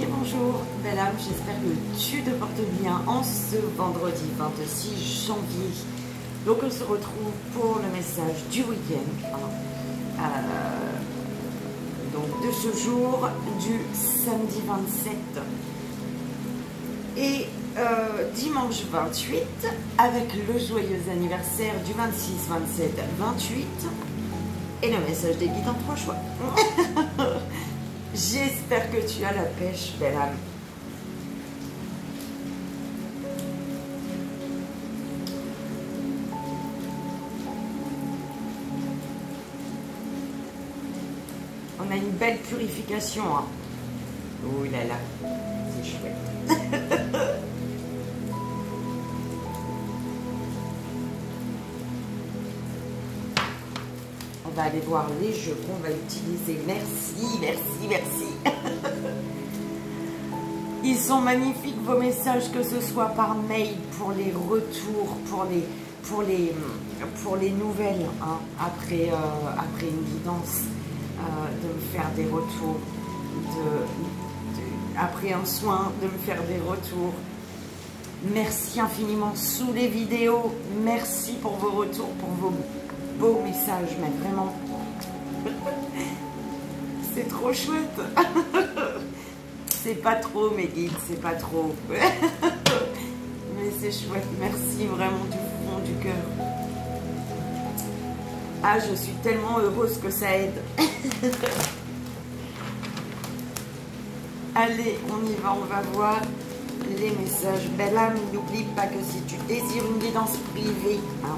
Et bonjour, belle âme, j'espère que tu te portes bien en ce vendredi 26 janvier. Donc on se retrouve pour le message du week-end. Donc de ce jour, du samedi 27 et dimanche 28, avec le joyeux anniversaire du 26, 27, 28 et le message des guides en 3 choix. J'espère que tu as la pêche, belle âme. On a une belle purification. Hein. Oh là là, c'est chouette. On va aller voir les jeux qu'on va utiliser. Merci, merci, merci. Ils sont magnifiques vos messages, que ce soit par mail, pour les retours, pour les nouvelles, hein, après une guidance, de me faire des retours, après un soin, de me faire des retours. Merci infiniment sous les vidéos. Merci pour vos retours, pour vos beaux messages, mais vraiment, c'est trop chouette. C'est pas trop mes guides, c'est pas trop. Mais c'est chouette, merci vraiment du fond du cœur. Ah, je suis tellement heureuse que ça aide. Allez, on y va, on va voir les messages. Belle âme, n'oublie pas que si tu désires une guidance privée, hein,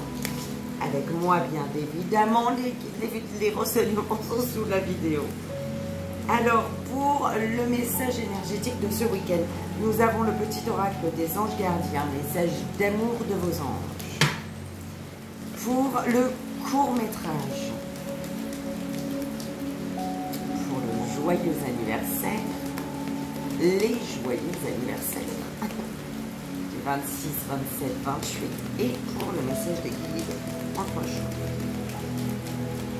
avec moi bien évidemment, les renseignements sont sous la vidéo. Alors, pour le message énergétique de ce week-end, nous avons le petit oracle des anges gardiens, message d'amour de vos anges. Pour le court-métrage, pour le joyeux anniversaire, les joyeux anniversaires, du 26, 27, 28, et pour le message des guides en 3 jours.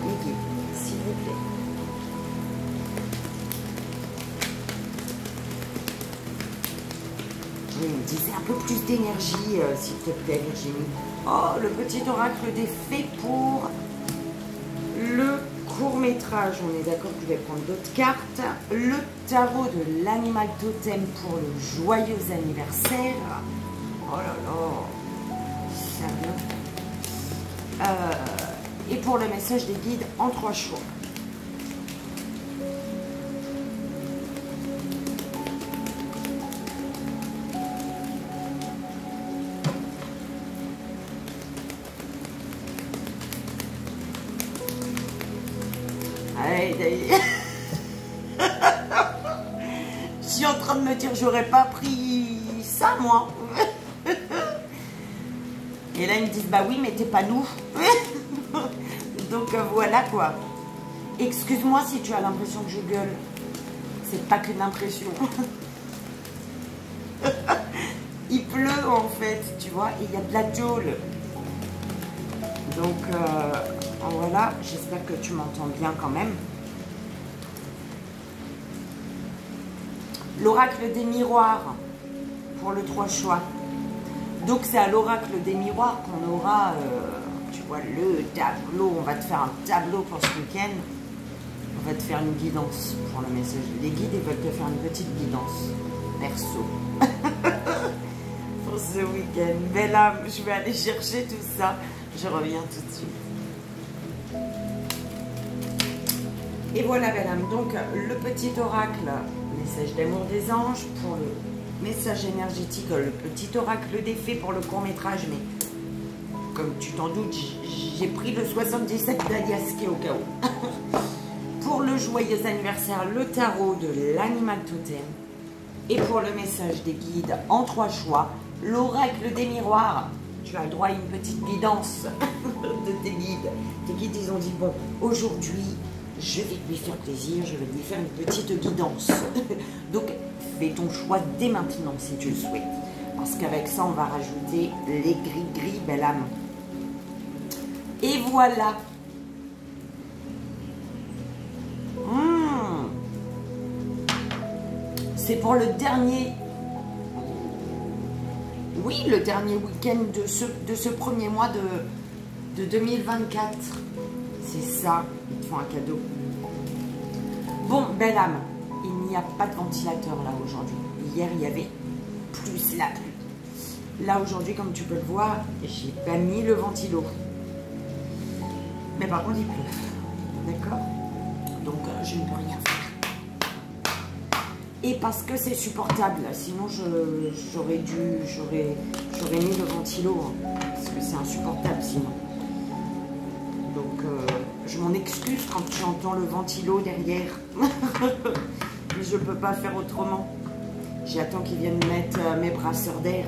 Les guides, s'il vous plaît. Je me disais un peu plus d'énergie, s'il te plaît, Virginie. Oh, le petit oracle des fées pour le court-métrage. On est d'accord que je vais prendre d'autres cartes. Le tarot de l'animal totem pour le joyeux anniversaire. Oh là là, sérieux. Et pour le message des guides en 3 choix. Je suis en train de me dire, j'aurais pas pris ça, moi. Et là, ils me disent, bah oui, mais t'es pas nous. Donc, voilà, quoi. Excuse-moi si tu as l'impression que je gueule. C'est pas qu'une impression. Il pleut, en fait, tu vois, et il y a de la geôle. Donc, voilà, j'espère que tu m'entends bien quand même. L'oracle des miroirs pour le 3 choix. Donc c'est à l'oracle des miroirs qu'on aura, tu vois, le tableau. On va te faire un tableau pour ce week-end. On va te faire une guidance pour le message. Les guides, ils veulent te faire une petite guidance perso. Pour ce week-end. Belle âme, je vais aller chercher tout ça. Je reviens tout de suite. Et voilà, belle âme. Donc, le petit oracle, message d'amour des anges, pour le message énergétique, le petit oracle des fées pour le court-métrage. Mais, comme tu t'en doutes, j'ai pris le 77 d'Aliaski au cas où. Pour le joyeux anniversaire, le tarot de l'animal totem. Et pour le message des guides en 3 choix, l'oracle des miroirs. Tu as le droit à une petite guidance de tes guides. Tes guides, ils ont dit, bon, aujourd'hui, je vais lui faire plaisir, je vais lui faire une petite guidance. Donc, fais ton choix dès maintenant si tu le souhaites. Parce qu'avec ça, on va rajouter les gris-gris, belle âme. Et voilà. C'est pour le dernier... Oui, le dernier week-end de ce premier mois de 2024. C'est ça, ils te font un cadeau. Bon, belle âme, il n'y a pas de ventilateur là aujourd'hui. Hier, il y avait plus la pluie. Là, aujourd'hui, comme tu peux le voir, j'ai pas mis le ventilo. Mais par contre, il pleut. D'accord? Donc, je ne peux rien faire. Et parce que c'est supportable, sinon j'aurais mis le ventilo. Hein, parce que c'est insupportable sinon. Donc, je m'en excuse quand tu entends le ventilo derrière. Mais je ne peux pas faire autrement. J'attends qu'ils viennent mettre mes brasseurs d'air.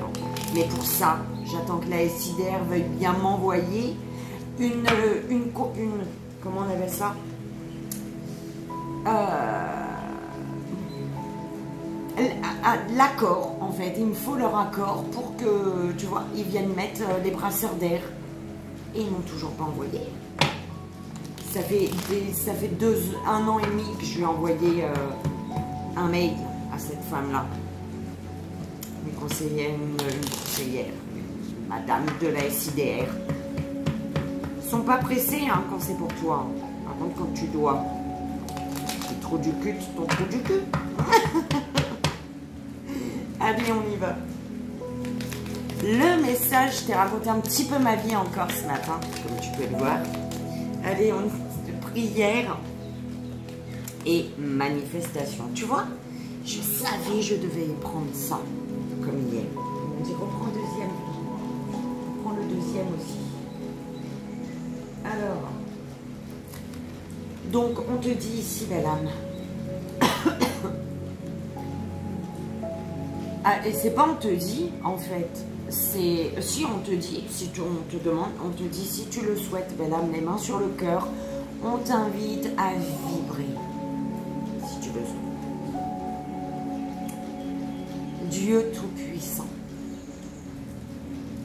Mais pour ça, j'attends que la SIDR veuille bien m'envoyer une... Comment on appelle ça? L'accord, en fait. Il me faut leur accord pour que, tu vois, ils viennent mettre les brasseurs d'air. Et ils m'ont toujours pas envoyé. Ça fait 1 an et demi que je lui ai envoyé un mail à cette femme-là. Une conseillère, madame de la SIDR. Ils sont pas pressés hein, quand c'est pour toi. Par contre, quand tu dois. Le trou du cul, ton trou du cul. Allez, on y va. Le message, je t'ai raconté un petit peu ma vie encore ce matin, comme tu peux le voir. Allez, on prière et manifestation. Tu vois, je savais je devais prendre ça, comme hier. On dit reprends le deuxième. Reprends le deuxième aussi. Alors, donc on te dit ici, belle âme. Ah, et c'est pas on te dit, en fait. C'est si on te dit, si on te demande, on te dit si tu le souhaites, belle âme, les mains sur le cœur, on t'invite à vibrer, si tu le souhaites. Dieu Tout-Puissant,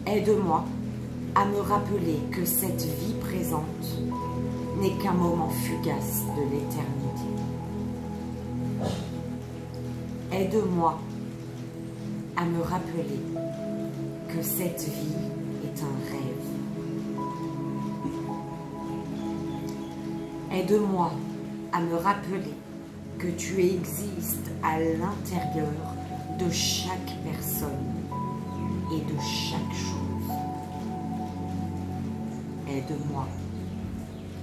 aide-moi à me rappeler que cette vie présente n'est qu'un moment fugace de l'éternité. Aide-moi à me rappeler que cette vie est un rêve. Aide-moi à me rappeler que tu existes à l'intérieur de chaque personne et de chaque chose. Aide-moi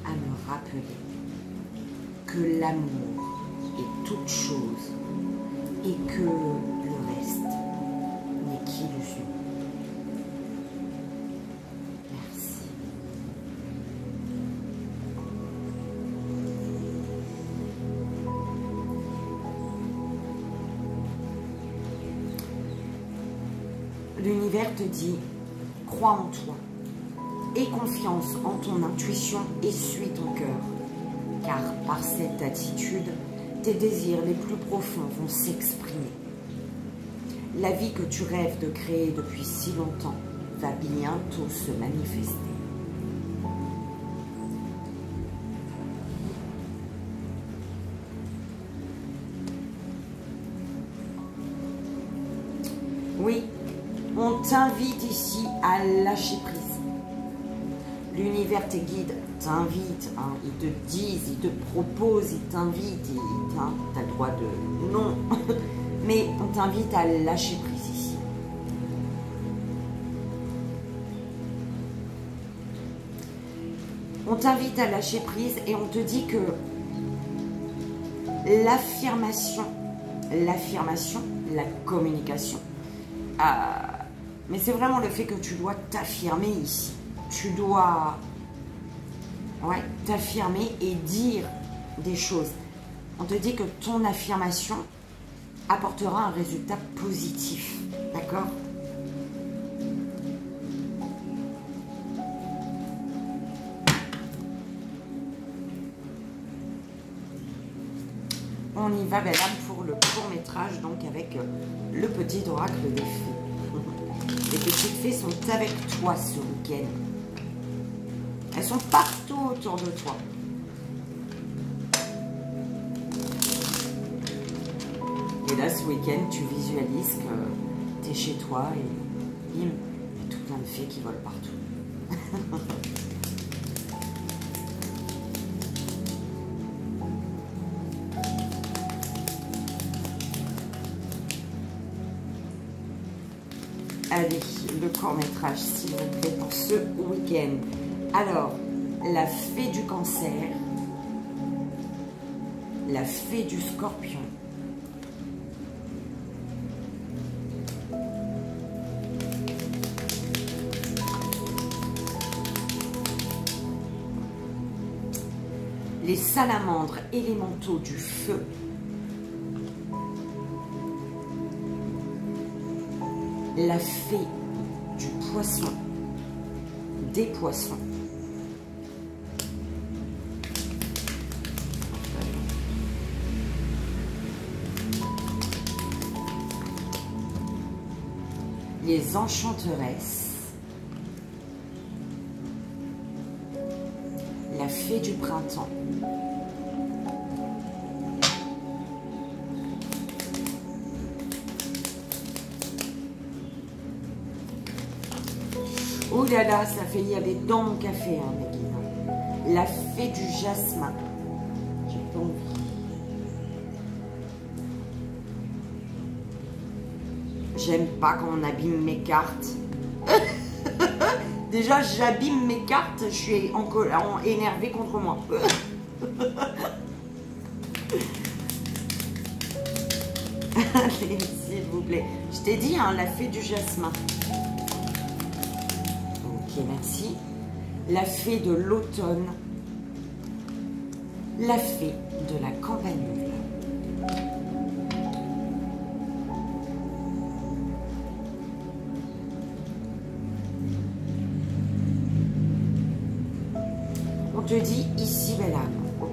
à me rappeler que l'amour est toute chose et que le reste n'est qu'illusion. Merci. L'univers te dit, crois en toi, aie confiance en ton intuition et suis ton cœur, car par cette attitude, tes désirs les plus profonds vont s'exprimer. La vie que tu rêves de créer depuis si longtemps va bientôt se manifester. Oui, on t'invite ici à lâcher prise. L'univers, tes guides t'invitent, hein, ils te disent, ils te proposent, ils t'invitent, tu as le droit de non, mais on t'invite à lâcher prise ici. On t'invite à lâcher prise et on te dit que l'affirmation, la communication, mais c'est vraiment le fait que tu dois t'affirmer ici. Tu dois t'affirmer et dire des choses. On te dit que ton affirmation apportera un résultat positif. D'accord ? On y va, belle âme, pour le court-métrage, donc avec le petit oracle des fées. Les petites fées sont avec toi ce week-end. Elles sont partout autour de toi. Et là, ce week-end, tu visualises que tu es chez toi et bim, il y a tout plein de fées qui volent partout. Allez, le court-métrage, s'il vous plaît, pour ce week-end. Alors, la fée du cancer, la fée du scorpion, les salamandres élémentaux du feu, la fée du poisson, des poissons, les enchanteresses, la fée du printemps, oh là là, ça fait, il y avait dans mon café, hein, Meggy. La fée du jasmin. J'ai pas envie. J'aime pas quand on abîme mes cartes. Déjà, j'abîme mes cartes, je suis énervée contre moi. Allez, s'il vous plaît. Je t'ai dit, hein, la fée du jasmin. Ok, merci. La fée de l'automne. La fée de la campanule. On te dit ici, belle âme.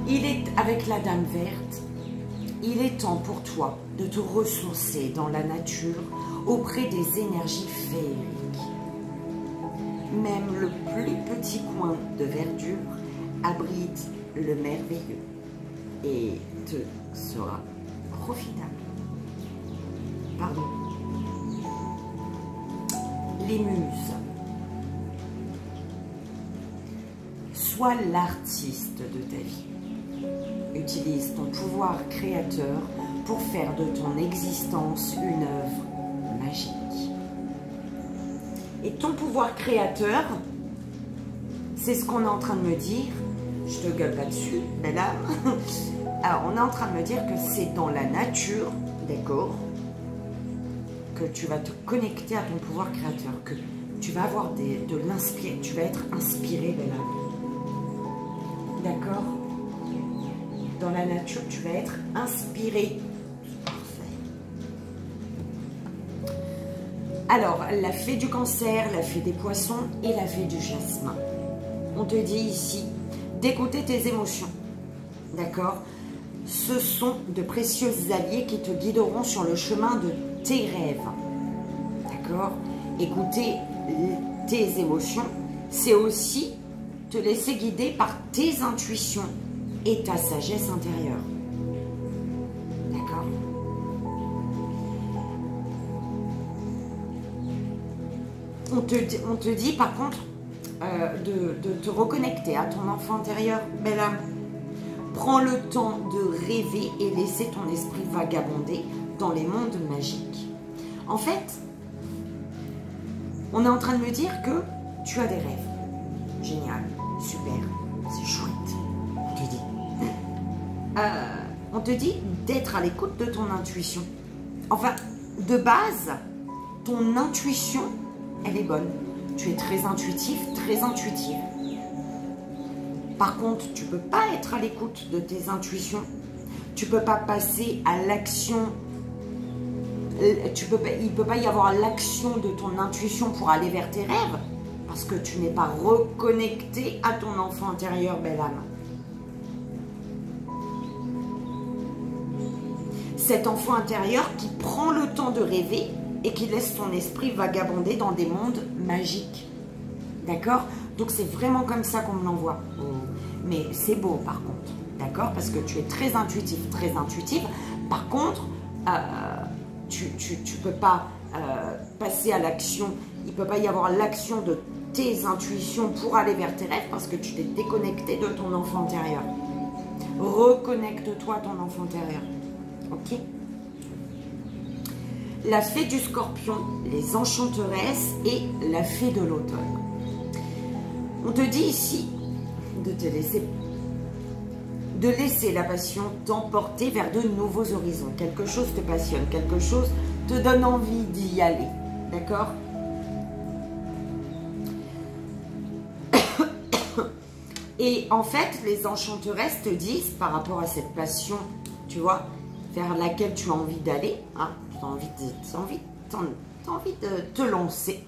Il est avec la dame verte. Il est temps pour toi de te ressourcer dans la nature auprès des énergies féeriques. Même le plus petit coin de verdure abrite le merveilleux et te sera profitable. Pardon. Les muses. Sois l'artiste de ta vie. Utilise ton pouvoir créateur pour faire de ton existence une œuvre magique. Et ton pouvoir créateur, c'est ce qu'on est en train de me dire. Je te gueule pas dessus, belle âme. Alors, on est en train de me dire que c'est dans la nature, d'accord, que tu vas te connecter à ton pouvoir créateur, que tu vas avoir de l'inspiration, tu vas être inspiré, belle âme. D'accord? Dans la nature, tu vas être inspiré. Parfait. Alors, la fée du cancer, la fée des poissons et la fée du jasmin. On te dit ici d'écouter tes émotions. D'accord? Ce sont de précieux alliés qui te guideront sur le chemin de tes rêves. D'accord? Écouter tes émotions, c'est aussi te laisser guider par tes intuitions et ta sagesse intérieure. D'accord? On te dit par contre de te reconnecter à ton enfant intérieur. Belle âme, prends le temps de rêver et laisser ton esprit vagabonder dans les mondes magiques. En fait, on est en train de me dire que tu as des rêves. Génial, super, c'est chouette. On te dit d'être à l'écoute de ton intuition. Enfin, de base, ton intuition, elle est bonne. Tu es très intuitif, très intuitive. Par contre, tu ne peux pas être à l'écoute de tes intuitions. Tu ne peux pas passer à l'action. Il ne peut pas y avoir l'action de ton intuition pour aller vers tes rêves. Parce que tu n'es pas reconnecté à ton enfant intérieur, belle âme. Cet enfant intérieur qui prend le temps de rêver et qui laisse son esprit vagabonder dans des mondes magiques. D'accord? Donc c'est vraiment comme ça qu'on me l'envoie. Mais c'est beau par contre. d'accord? Parce que tu es très intuitif, très intuitive. Par contre, tu ne peux pas passer à l'action. Il ne peut pas y avoir l'action de tes intuitions pour aller vers tes rêves parce que tu t'es déconnecté de ton enfant intérieur. Reconnecte-toi à ton enfant intérieur. Ok? La fée du scorpion, les enchanteresses et la fée de l'automne. On te dit ici de laisser la passion t'emporter vers de nouveaux horizons. Quelque chose te passionne, quelque chose te donne envie d'y aller. D'accord? Et en fait, les enchanteresses te disent, par rapport à cette passion, tu vois, vers laquelle tu as envie d'aller, hein, tu as envie de te lancer.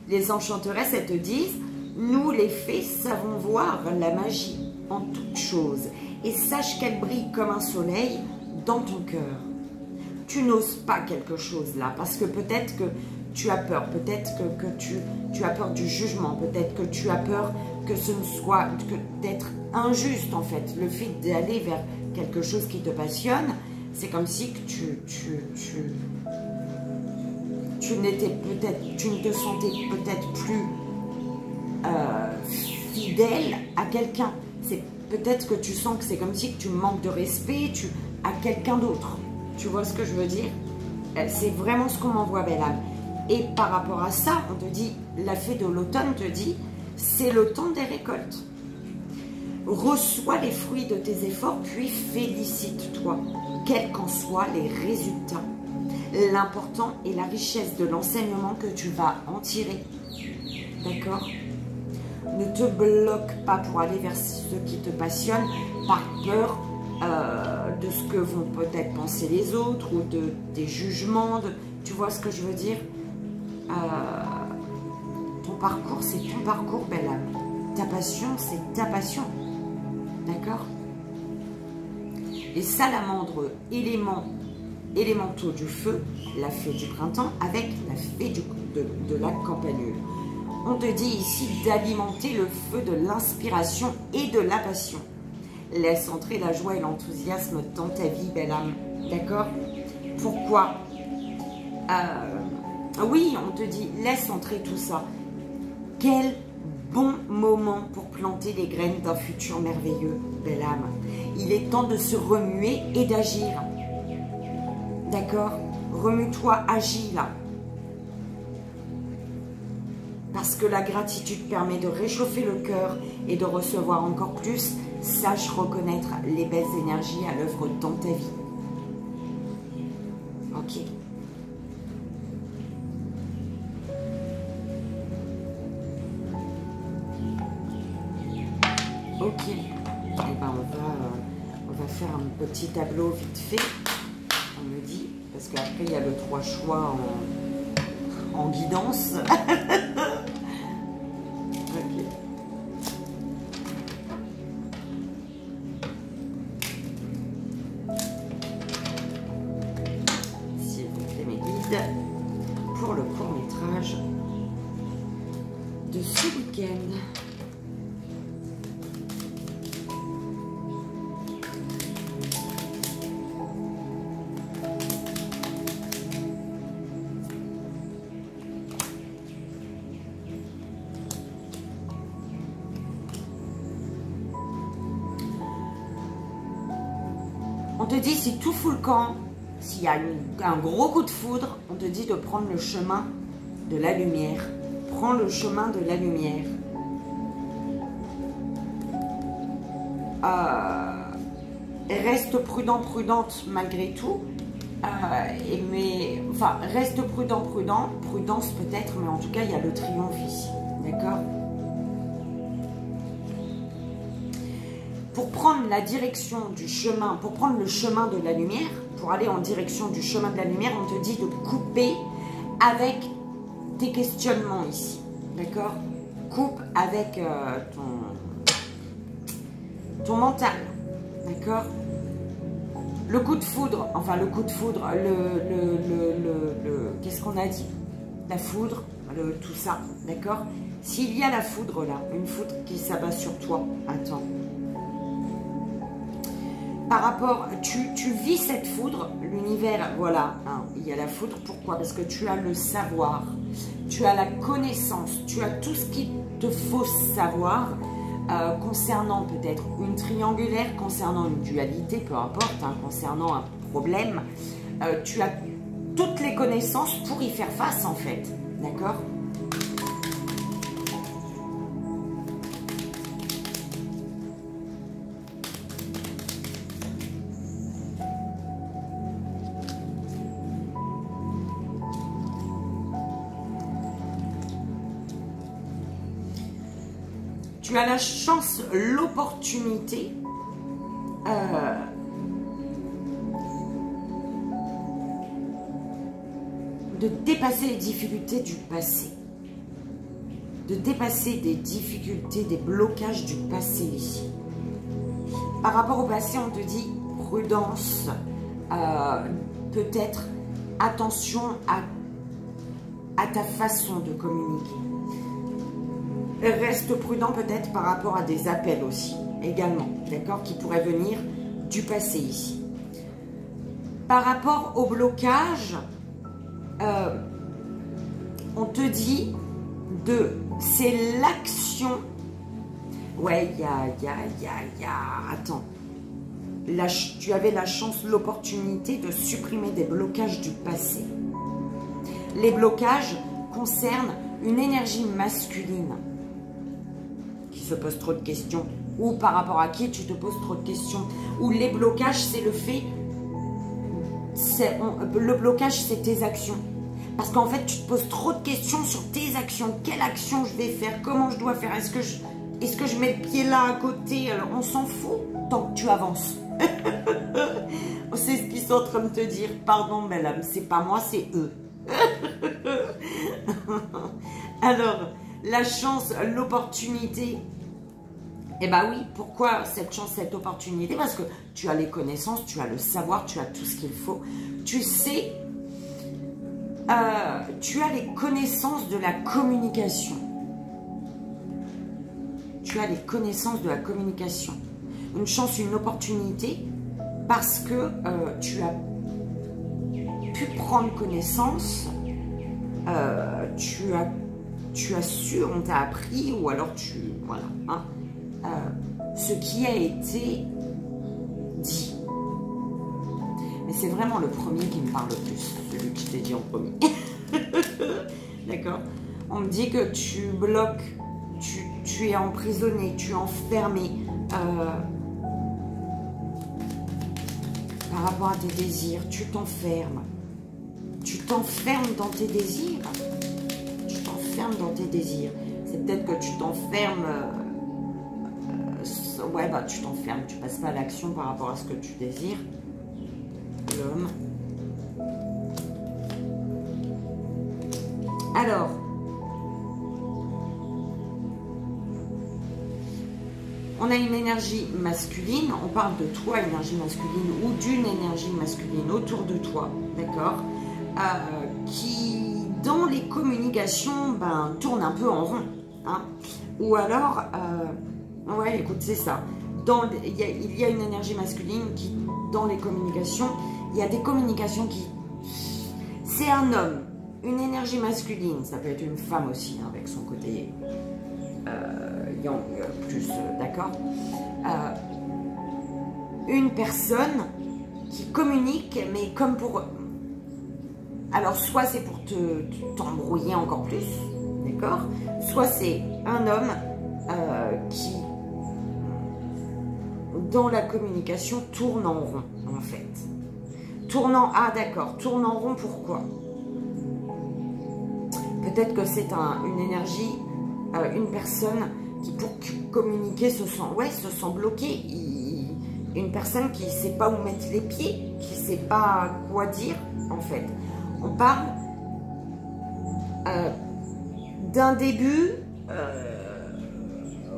Les enchanteresses, elles te disent, nous les fées savons voir la magie en toutes choses et sache qu'elle brille comme un soleil dans ton cœur. Tu n'oses pas quelque chose là parce que peut-être que tu as peur, peut-être que tu as peur du jugement, peut-être que tu as peur que ce ne soit que d'être injuste en fait. Le fait d'aller vers quelque chose qui te passionne, c'est comme si que tu ne te sentais peut-être plus fidèle à quelqu'un. C'est peut-être que tu sens que c'est comme si que tu manques de respect à quelqu'un d'autre. Tu vois ce que je veux dire? C'est vraiment ce qu'on m'envoie, belle âme. Et par rapport à ça, on te dit, la fée de l'automne te dit, c'est le temps des récoltes. Reçois les fruits de tes efforts, puis félicite-toi, quels qu'en soient les résultats. L'important est la richesse de l'enseignement que tu vas en tirer. D'accord? Ne te bloque pas pour aller vers ce qui te passionne par peur de ce que vont peut-être penser les autres ou des jugements. Tu vois ce que je veux dire? Ton parcours, c'est ton parcours, belle âme. Ta passion, c'est ta passion. D'accord? Les salamandres élémentaux du feu, la fée du printemps, avec la fée de la campanule. On te dit ici d'alimenter le feu de l'inspiration et de la passion. Laisse entrer la joie et l'enthousiasme dans ta vie, belle âme. D'accord? Pourquoi? Oui, on te dit, laisse entrer tout ça. Quel bon moment pour planter les graines d'un futur merveilleux, belle âme. Il est temps de se remuer et d'agir. D'accord? Remue-toi, agis là. Parce que la gratitude permet de réchauffer le cœur et de recevoir encore plus. Sache reconnaître les belles énergies à l'œuvre dans ta vie. Ok. Ok. Eh ben on va faire un petit tableau vite fait. On me dit. Parce qu'après il y a le 3 choix en guidance. Ok. S'il vous plaît, mes guides, pour le court-métrage de ce week-end. On te dit, si tout fout le camp, s'il y a un gros coup de foudre, on te dit de prendre le chemin de la lumière. Prends le chemin de la lumière. Reste prudent, prudente malgré tout. Enfin, reste prudent, prudence peut-être, mais en tout cas, il y a le triomphe ici. D'accord? Pour prendre la direction du chemin, pour prendre le chemin de la lumière, pour aller en direction du chemin de la lumière, on te dit de couper avec tes questionnements ici. D'accord? Coupe avec ton mental. D'accord? Le coup de foudre, enfin le coup de foudre, qu'est-ce qu'on a dit? La foudre, tout ça. D'accord? S'il y a la foudre là, une foudre qui s'abat sur toi, attends. par rapport, tu vis cette foudre, l'univers, voilà, hein, il y a la foudre, pourquoi? Parce que tu as le savoir, tu as la connaissance, tu as tout ce qu'il te faut savoir concernant peut-être une triangulaire, concernant une dualité, peu importe, hein, concernant un problème, tu as toutes les connaissances pour y faire face en fait, d'accord? Tu as la chance, l'opportunité de dépasser les difficultés du passé. De dépasser des difficultés, des blocages du passé ici. Par rapport au passé, on te dit prudence, peut-être attention à ta façon de communiquer. Reste prudent peut-être par rapport à des appels aussi, également, d'accord, qui pourraient venir du passé ici. Par rapport au blocage, on te dit c'est l'action. Ouais, attends. Tu avais la chance, l'opportunité de supprimer des blocages du passé. Les blocages concernent une énergie masculine qui se pose trop de questions, ou par rapport à qui tu te poses trop de questions, ou les blocages, c'est le fait, le blocage, c'est tes actions. Parce qu'en fait, tu te poses trop de questions sur tes actions. Quelle action je vais faire? Comment je dois faire? Est-ce que je mets le pied là à côté? Alors, on s'en fout tant que tu avances. C'est ce qu'ils sont en train de te dire. Pardon, belle âme, c'est pas moi, c'est eux. Alors, la chance, l'opportunité. Eh bien oui, pourquoi cette chance, cette opportunité? Parce que tu as les connaissances, tu as le savoir, tu as tout ce qu'il faut. Tu sais... tu as les connaissances de la communication. Tu as les connaissances de la communication. Une chance, une opportunité, parce que tu as pu prendre connaissance, tu as su, on t'a appris, ou alors voilà, hein, ce qui a été dit. Mais c'est vraiment le premier qui me parle le plus, celui que je t'ai dit en premier. D'accord? On me dit que tu bloques, tu es emprisonné, tu es enfermé par rapport à tes désirs. Tu t'enfermes. Tu t'enfermes dans tes désirs. Tu t'enfermes dans tes désirs. C'est peut-être que tu t'enfermes... ouais, bah tu t'enfermes. Tu passes pas à l'action par rapport à ce que tu désires. L'homme. Alors, on a une énergie masculine, on parle de toi, énergie masculine, ou d'une énergie masculine autour de toi, d'accord, qui, dans les communications, ben, tourne un peu en rond, hein, ou alors, ouais, écoute, c'est ça, il y a une énergie masculine qui, dans les communications, il y a des communications qui... C'est un homme, une énergie masculine, ça peut être une femme aussi, hein, avec son côté yang plus, d'accord, une personne qui communique, mais comme pour... Alors, soit c'est pour t'embrouiller encore plus, d'accord, soit c'est un homme qui, dans la communication, tourne en rond, en fait. Tournant, ah d'accord, tourne en rond, pourquoi? Peut-être que c'est une énergie, une personne qui, pour communiquer, se sent bloquée. Une personne qui ne sait pas où mettre les pieds, qui ne sait pas quoi dire, en fait. On parle d'un début,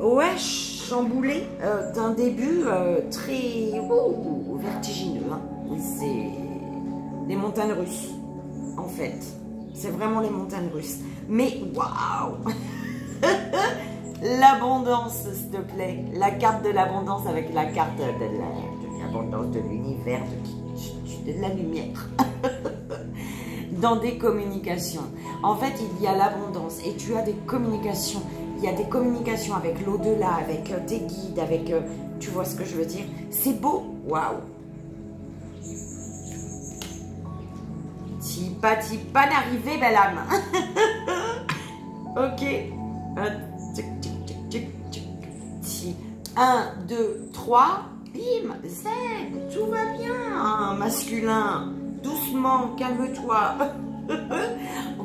ouais, chamboulé, d'un début très vertigineux. Hein. C'est les montagnes russes, en fait. C'est vraiment les montagnes russes. Mais waouh! L'abondance, s'il te plaît. La carte de l'abondance avec la carte de abondance de l'univers, de la lumière. Dans des communications. En fait, il y a l'abondance et tu as des communications. Il y a des communications avec l'au-delà, avec tes guides, avec... tu vois ce que je veux dire? C'est beau. Waouh. Tipa, d'arriver, belle âme. Ok. 1, 2, 3. Bim. C'est. Tout va bien. Masculin. Doucement, calme-toi.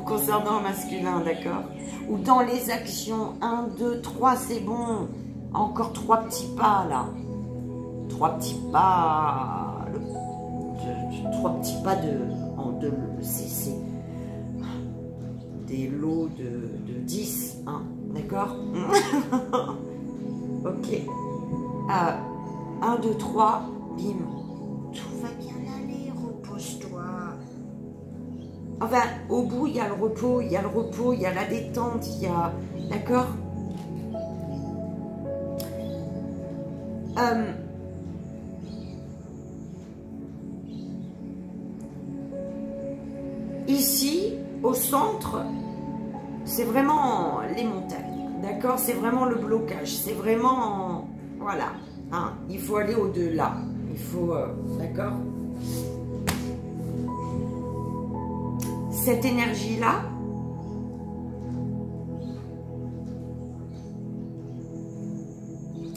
Concernant le masculin, d'accord? Ou dans les actions, 1, 2, 3, c'est bon. Encore 3 petits pas, là. 3 petits pas. 3 petits pas c'est des lots de 10, hein, d'accord? Ok. 1, 2, 3, bim. Tout va bien aller, repose-toi. Enfin, au bout, il y a le repos, il y a la détente, il y a... D'accord? Ici, au centre, c'est vraiment les montagnes, d'accord? C'est vraiment le blocage, c'est vraiment... Voilà, hein, il faut aller au-delà, il faut... d'accord? Cette énergie-là,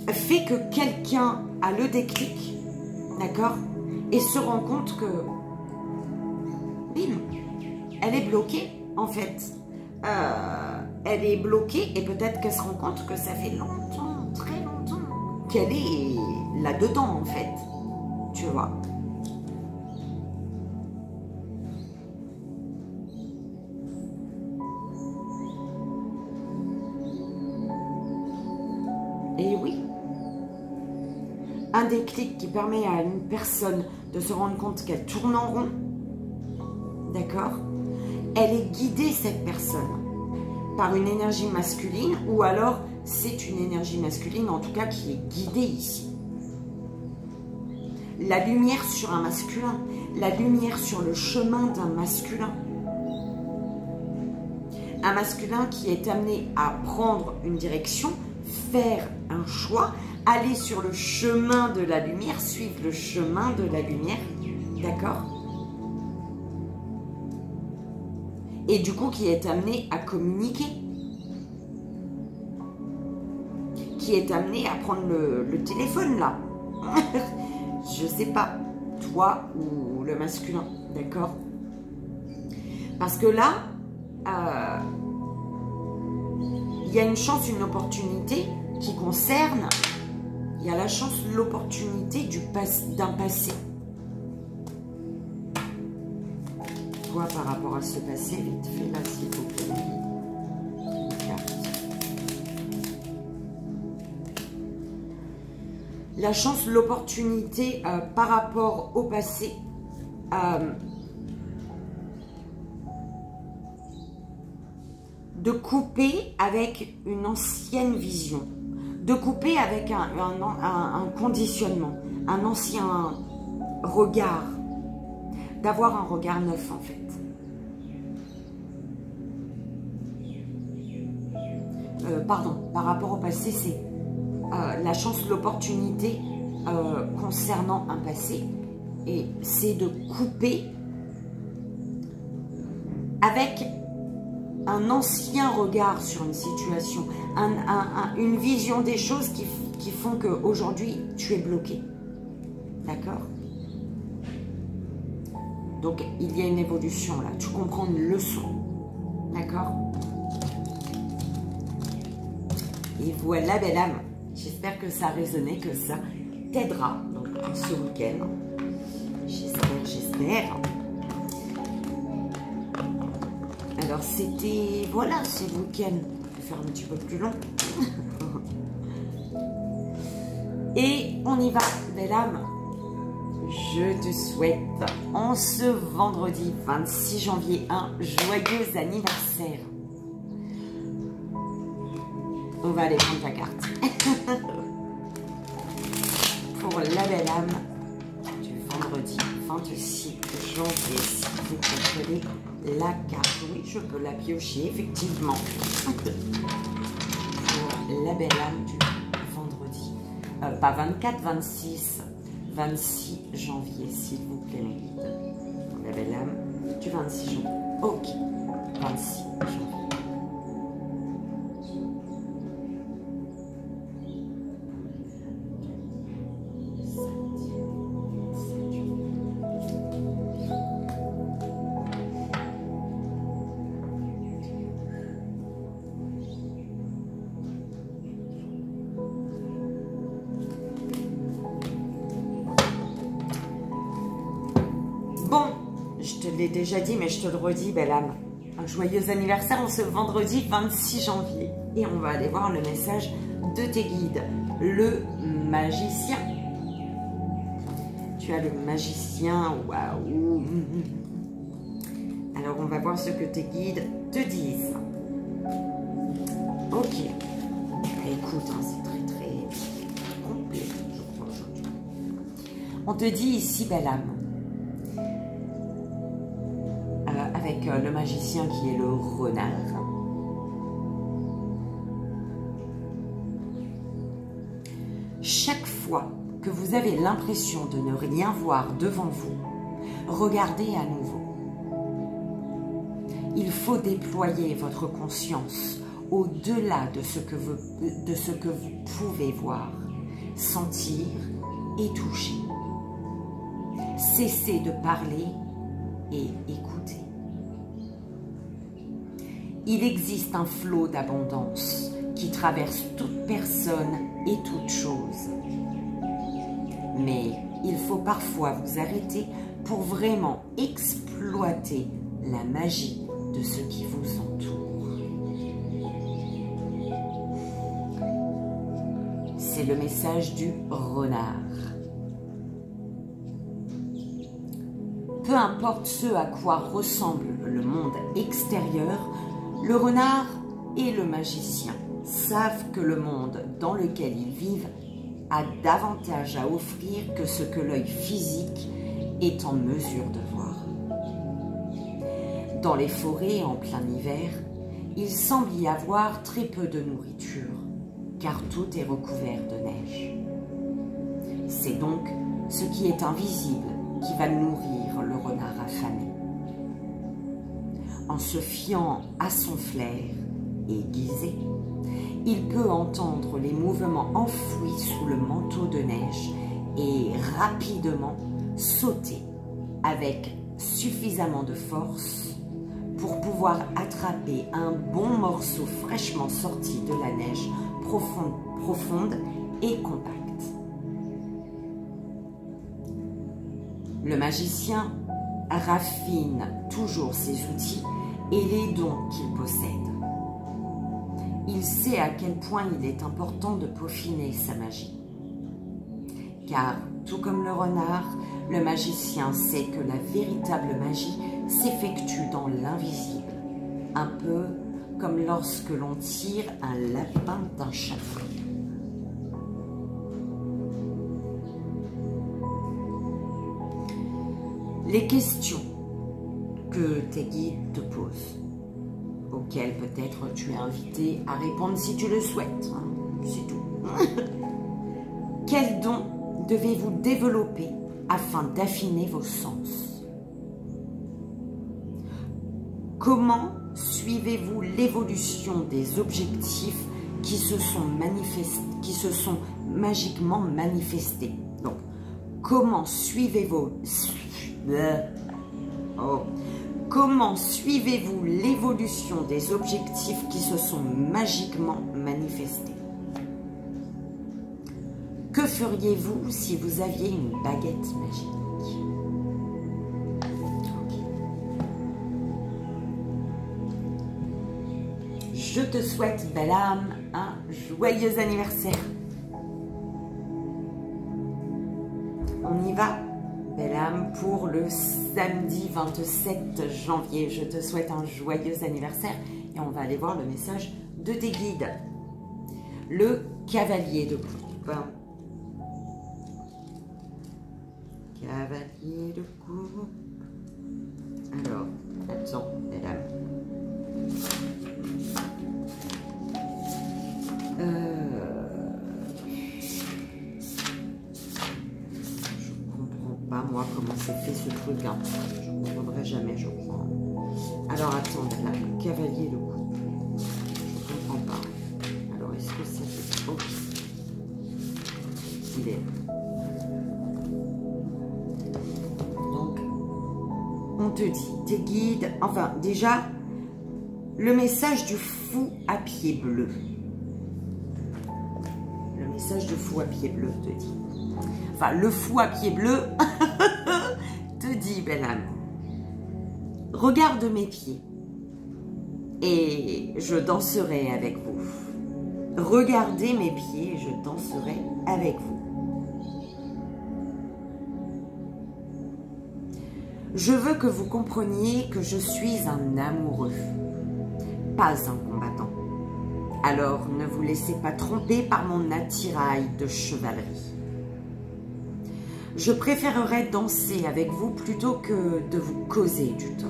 fait que quelqu'un a le déclic, d'accord? Et se rend compte que, bim, elle est bloquée, en fait. Elle est bloquée et peut-être qu'elle se rend compte que ça fait longtemps, très longtemps, qu'elle est là-dedans, en fait. Tu vois? Et oui, un déclic qui permet à une personne de se rendre compte qu'elle tourne en rond, d'accord? Elle est guidée, cette personne, par une énergie masculine, ou alors c'est une énergie masculine, en tout cas, qui est guidée ici. La lumière sur un masculin, la lumière sur le chemin d'un masculin. Un masculin qui est amené à prendre une direction, faire un choix, aller sur le chemin de la lumière, suivre le chemin de la lumière, d'accord? Et du coup, qui est amené à communiquer, qui est amené à prendre le téléphone, là. Je sais pas, toi ou le masculin, d'accord? Parce que là, il y a une chance, une opportunité qui concerne, il y a la chance, l'opportunité d'un passé. Toi, par rapport à ce passé, vite fait, là, s'il vous plaît. Une carte. La chance, l'opportunité par rapport au passé. De couper avec une ancienne vision, de couper avec un conditionnement, un ancien regard, d'avoir un regard neuf en fait. Pardon, par rapport au passé, c'est la chance, l'opportunité concernant un passé, et c'est de couper avec un ancien regard sur une situation, une vision des choses qui font qu'aujourd'hui, tu es bloqué. D'accord? Donc, il y a une évolution là. Tu comprends une leçon. D'accord? Et voilà, belle âme. J'espère que ça a résonné, que ça t'aidera donc ce week-end. J'espère. Alors, c'était... Voilà, ce week-end. Je vais faire un petit peu plus long. Et on y va, belle âme. Je te souhaite, en ce vendredi 26 janvier, un joyeux anniversaire. On va aller prendre ta carte. Pour la belle âme 26 janvier, si vous comprenez la carte. Oui, je peux la piocher, effectivement. Pour la belle âme du vendredi. Pas 24, 26. 26 janvier, s'il vous plaît, mes guides. La belle âme du 26 janvier. Ok, 26 janvier. Bon, je te l'ai déjà dit, mais je te le redis, belle âme. Un joyeux anniversaire en ce vendredi 26 janvier. Et on va aller voir le message de tes guides. Le magicien. Tu as le magicien, waouh. Alors, on va voir ce que tes guides te disent. Ok. Écoute, hein, c'est très, très complet, je crois, aujourd'hui. On te dit ici, belle âme, avec le magicien qui est le renard. Chaque fois que vous avez l'impression de ne rien voir devant vous, regardez à nouveau. Il faut déployer votre conscience au-delà de ce que vous pouvez voir, sentir et toucher. Cessez de parler et écouter. Il existe un flot d'abondance qui traverse toute personne et toute chose. Mais il faut parfois vous arrêter pour vraiment exploiter la magie de ce qui vous entoure. C'est le message du renard. Peu importe ce à quoi ressemble le monde extérieur, le renard et le magicien savent que le monde dans lequel ils vivent a davantage à offrir que ce que l'œil physique est en mesure de voir. Dans les forêts en plein hiver, il semble y avoir très peu de nourriture, car tout est recouvert de neige. C'est donc ce qui est invisible qui va nourrir le renard affamé. En se fiant à son flair aiguisé, il peut entendre les mouvements enfouis sous le manteau de neige et rapidement sauter avec suffisamment de force pour pouvoir attraper un bon morceau fraîchement sorti de la neige profonde et compacte. Le magicien raffine toujours ses outils et les dons qu'il possède. Il sait à quel point il est important de peaufiner sa magie. Car, tout comme le renard, le magicien sait que la véritable magie s'effectue dans l'invisible, un peu comme lorsque l'on tire un lapin d'un chapeau. Les questions que tes guides te posent, auxquelles peut-être tu es invité à répondre si tu le souhaites, hein, c'est tout. Quels dons devez-vous développer afin d'affiner vos sens? Comment suivez-vous l'évolution des objectifs qui se sont magiquement manifestés? Donc, comment suivez-vous Comment suivez-vous l'évolution des objectifs qui se sont magiquement manifestés? Que feriez-vous si vous aviez une baguette magique? Je te souhaite, belle âme, un joyeux anniversaire. On y va, belle âme, pour le samedi 27 janvier. Je te souhaite un joyeux anniversaire et on va aller voir le message de tes guides. Le cavalier de coupe. Cavalier cavalier de coupe. Alors, attends, mesdames. Je comprends pas, moi, comment c'est fait ce truc, hein. Je ne comprendrai jamais, je crois. Alors, attends, là, cavalier de coupe. Je comprends pas. Alors, est-ce que ça fait... Ok. Il est... Donc, on te dit, tes guides... Enfin, déjà, le message du fou à pied bleu. Le message du fou à pied bleu te dit. Enfin, le fou à pied bleu te dit, belle âme. Regarde mes pieds et je danserai avec vous. Regardez mes pieds et je danserai avec vous. Je veux que vous compreniez que je suis un amoureux, pas un combattant. Alors ne vous laissez pas tromper par mon attirail de chevalerie. Je préférerais danser avec vous plutôt que de vous causer du tort.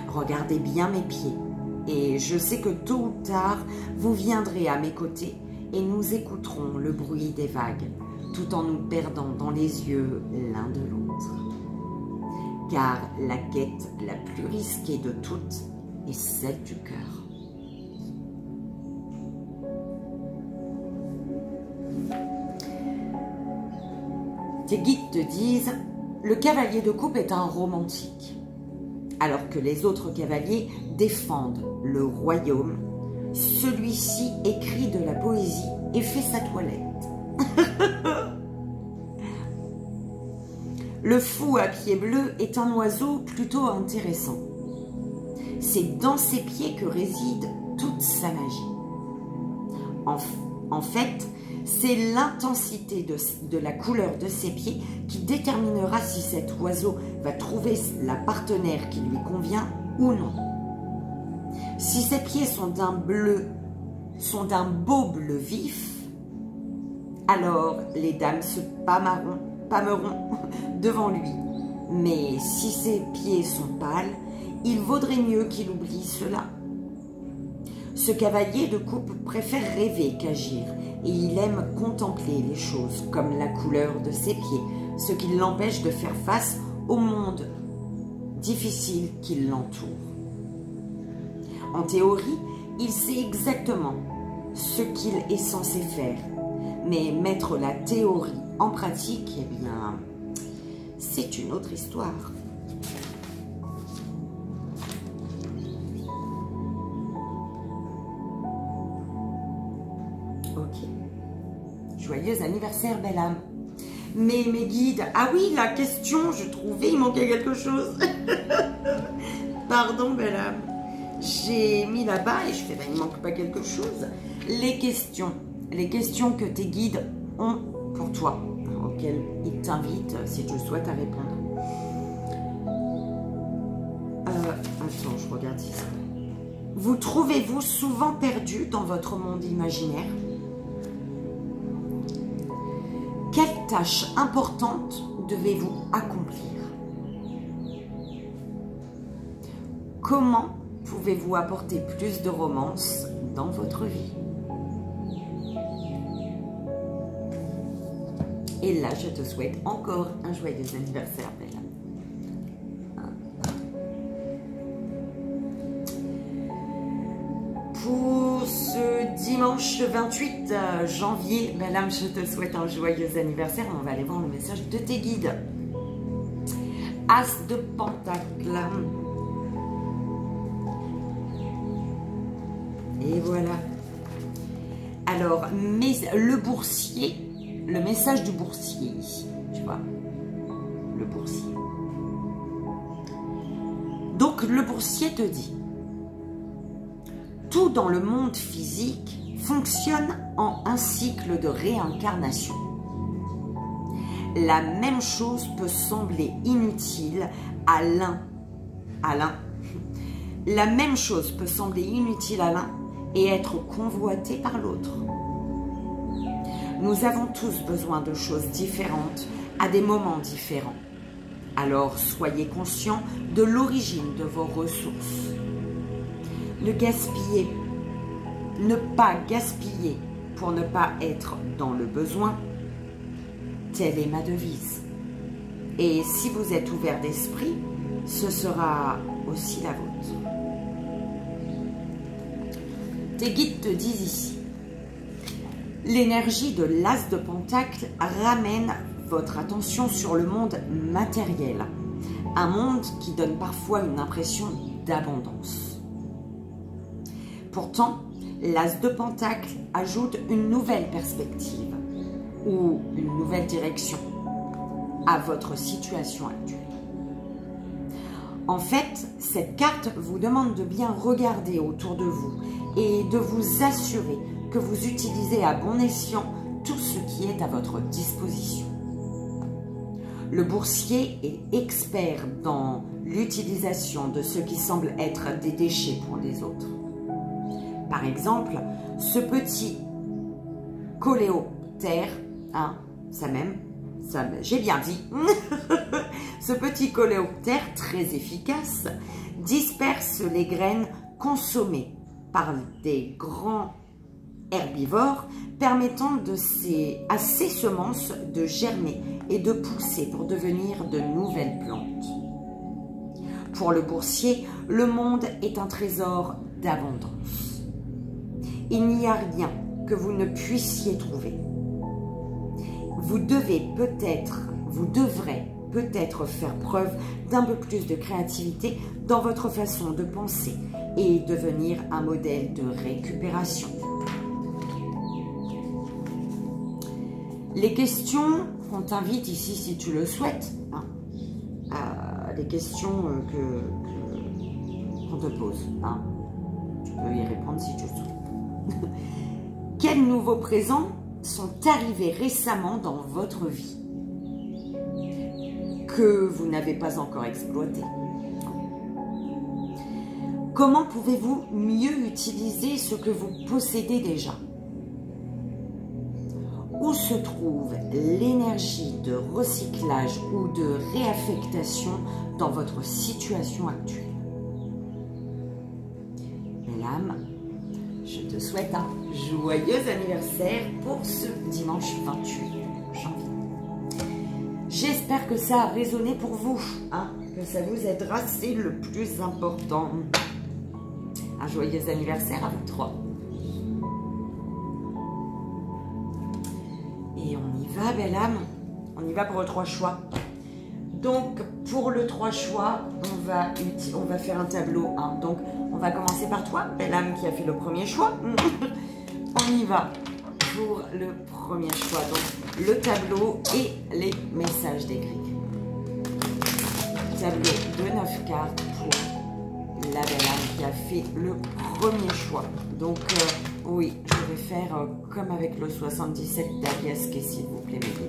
Regardez bien mes pieds et je sais que tôt ou tard, vous viendrez à mes côtés et nous écouterons le bruit des vagues tout en nous perdant dans les yeux l'un de l'autre. Car la quête la plus risquée de toutes est celle du cœur. Tes guides te disent, le cavalier de coupe est un romantique. Alors que les autres cavaliers défendent le royaume, celui-ci écrit de la poésie et fait sa toilette. Le fou à pied bleu est un oiseau plutôt intéressant. C'est dans ses pieds que réside toute sa magie. En fait, c'est l'intensité de la couleur de ses pieds qui déterminera si cet oiseau va trouver la partenaire qui lui convient ou non. Si ses pieds sont d'un beau bleu vif, alors les dames se pâmeront devant lui. Mais si ses pieds sont pâles, il vaudrait mieux qu'il oublie cela. Ce cavalier de coupe préfère rêver qu'agir et il aime contempler les choses comme la couleur de ses pieds, ce qui l'empêche de faire face au monde difficile qui l'entoure. En théorie, il sait exactement ce qu'il est censé faire, mais mettre la théorie en pratique, eh bien, c'est une autre histoire. Ok. Joyeux anniversaire, belle âme. Mais mes guides... Ah oui, la question, je trouvais, il manquait quelque chose. Pardon, belle âme. J'ai mis là-bas et je fais, ben, il ne manque pas quelque chose. Les questions que tes guides ont pour toi, auxquelles ils t'invitent si tu souhaites à répondre. Attends, je regarde si ça... Vous trouvez-vous souvent perdu dans votre monde imaginaire? Quelle tâche importante devez-vous accomplir? Comment pouvez-vous apporter plus de romance dans votre vie? Et là, je te souhaite encore un joyeux anniversaire, belle. Pour ce dimanche 28 janvier, belle âme, je te souhaite un joyeux anniversaire. On va aller voir le message de tes guides. As de Pentacle. Et voilà. Alors, le boursier, le message du boursier ici, tu vois, le boursier. Donc, le boursier te dit, tout dans le monde physique fonctionne en un cycle de réincarnation. La même chose peut sembler inutile à l'un. La même chose peut sembler inutile à l'un et être convoité par l'autre. Nous avons tous besoin de choses différentes à des moments différents. Alors soyez conscient de l'origine de vos ressources. Ne gaspillez, ne pas gaspiller pour ne pas être dans le besoin, telle est ma devise. Et si vous êtes ouvert d'esprit, ce sera aussi la vôtre. Tes guides te disent ici, l'énergie de l'As de Pentacle ramène votre attention sur le monde matériel, un monde qui donne parfois une impression d'abondance. Pourtant, l'As de Pentacle ajoute une nouvelle perspective ou une nouvelle direction à votre situation actuelle. En fait, cette carte vous demande de bien regarder autour de vous et de vous assurer que vous utilisez à bon escient tout ce qui est à votre disposition. Le boursier est expert dans l'utilisation de ce qui semble être des déchets pour les autres. Par exemple, ce petit coléoptère, j'ai bien dit, ce petit coléoptère très efficace disperse les graines consommées par des grands herbivores, permettant à ces semences de germer et de pousser pour devenir de nouvelles plantes. Pour le boursier, le monde est un trésor d'abondance. Il n'y a rien que vous ne puissiez trouver. Vous devrez peut-être faire preuve d'un peu plus de créativité dans votre façon de penser et devenir un modèle de récupération. Les questions qu'on t'invite ici, si tu le souhaites, les questions qu'on te pose, tu peux y répondre si tu le souhaites. Quels nouveaux présents sont arrivés récemment dans votre vie que vous n'avez pas encore exploité? Comment pouvez-vous mieux utiliser ce que vous possédez déjà? Où se trouve l'énergie de recyclage ou de réaffectation dans votre situation actuelle? Mesdames, je te souhaite un joyeux anniversaire pour ce dimanche 28 janvier. J'espère que ça a résonné pour vous, que ça vous aidera, c'est le plus important. Un joyeux anniversaire à vous trois. Et on y va, belle âme. On y va pour le 3 choix. Donc, pour le 3 choix, on va faire un tableau 1. Donc, on va commencer par toi, belle âme qui a fait le premier choix. On y va pour le premier choix. Donc, le tableau et les messages décrits. Tableau de 9 cartes pour la belle âme qui a fait le premier choix. Donc, oui, je vais faire comme avec le 77 d'Aliasque, s'il vous plaît, mes filles.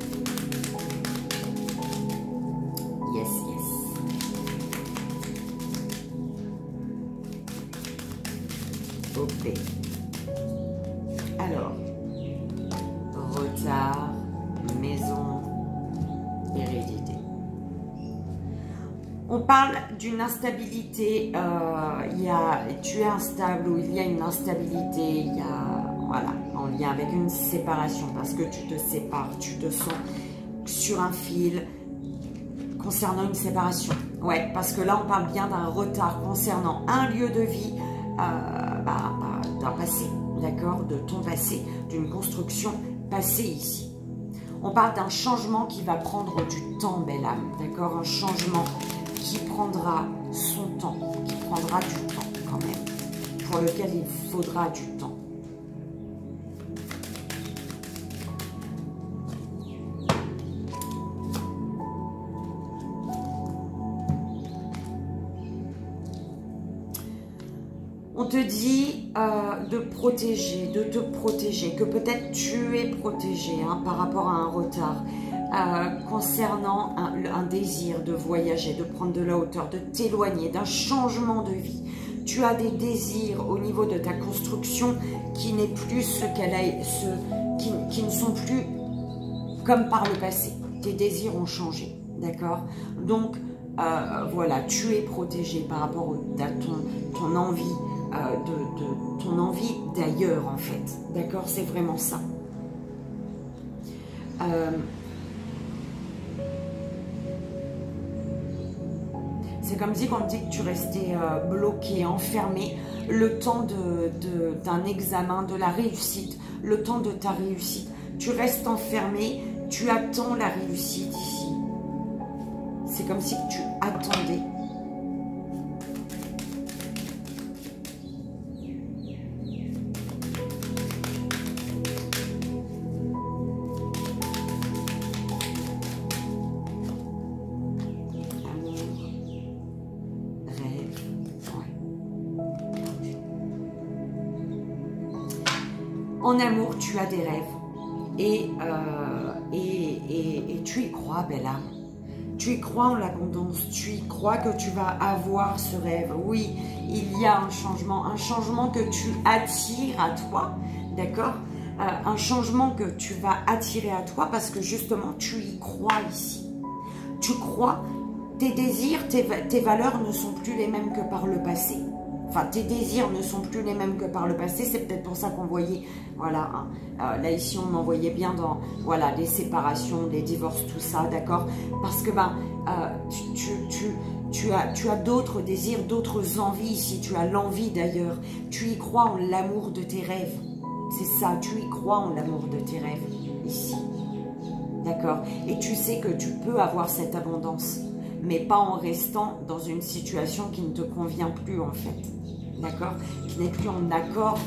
Yes, yes. Ok. Alors, retard, maison, hérédité. On parle d'une instabilité, tu es instable ou il y a une instabilité, voilà, en lien avec une séparation parce que tu te sépares, tu te sens sur un fil concernant une séparation. Ouais, parce que là on parle bien d'un retard concernant un lieu de vie, d'un passé, d'accord, de ton passé, d'une construction passée ici. On parle d'un changement qui va prendre du temps, belle âme, d'accord, un changement qui prendra son temps, qui prendra du temps quand même, pour lequel il faudra du temps. On te dit de protéger, de te protéger, que peut-être tu es protégé par rapport à un retard, concernant un désir de voyager, de prendre de la hauteur, de t'éloigner, d'un changement de vie. Tu as des désirs au niveau de ta construction qui n'est plus qui ne sont plus comme par le passé. tes désirs ont changé, d'accord? Donc, voilà, tu es protégé par rapport à ton envie, ton envie d'ailleurs, en fait, d'accord? C'est vraiment ça. C'est comme si on te dit que tu restais bloqué, enfermé, le temps d'un examen, de la réussite, le temps de ta réussite. Tu restes enfermé, tu attends la réussite ici. C'est comme si tu attendais. En amour, tu as des rêves et tu y crois, belle âme. Tu y crois en l'abondance, tu y crois que tu vas avoir ce rêve. Oui, il y a un changement que tu attires à toi, d'accord? Un changement que tu vas attirer à toi parce que justement, tu y crois ici. Tu crois, tes désirs, tes valeurs ne sont plus les mêmes que par le passé. Enfin, tes désirs ne sont plus les mêmes que par le passé. C'est peut-être pour ça qu'on voyait, voilà, hein, là ici on m'envoyait bien dans, voilà, les séparations, les divorces, tout ça, d'accord? Parce que ben, tu as d'autres désirs, d'autres envies ici. Tu as l'envie d'ailleurs. Tu y crois en l'amour de tes rêves. C'est ça, tu y crois en l'amour de tes rêves ici, d'accord? Et tu sais que tu peux avoir cette abondance, mais pas en restant dans une situation qui ne te convient plus en fait, d'accord? Qui n'est plus en accord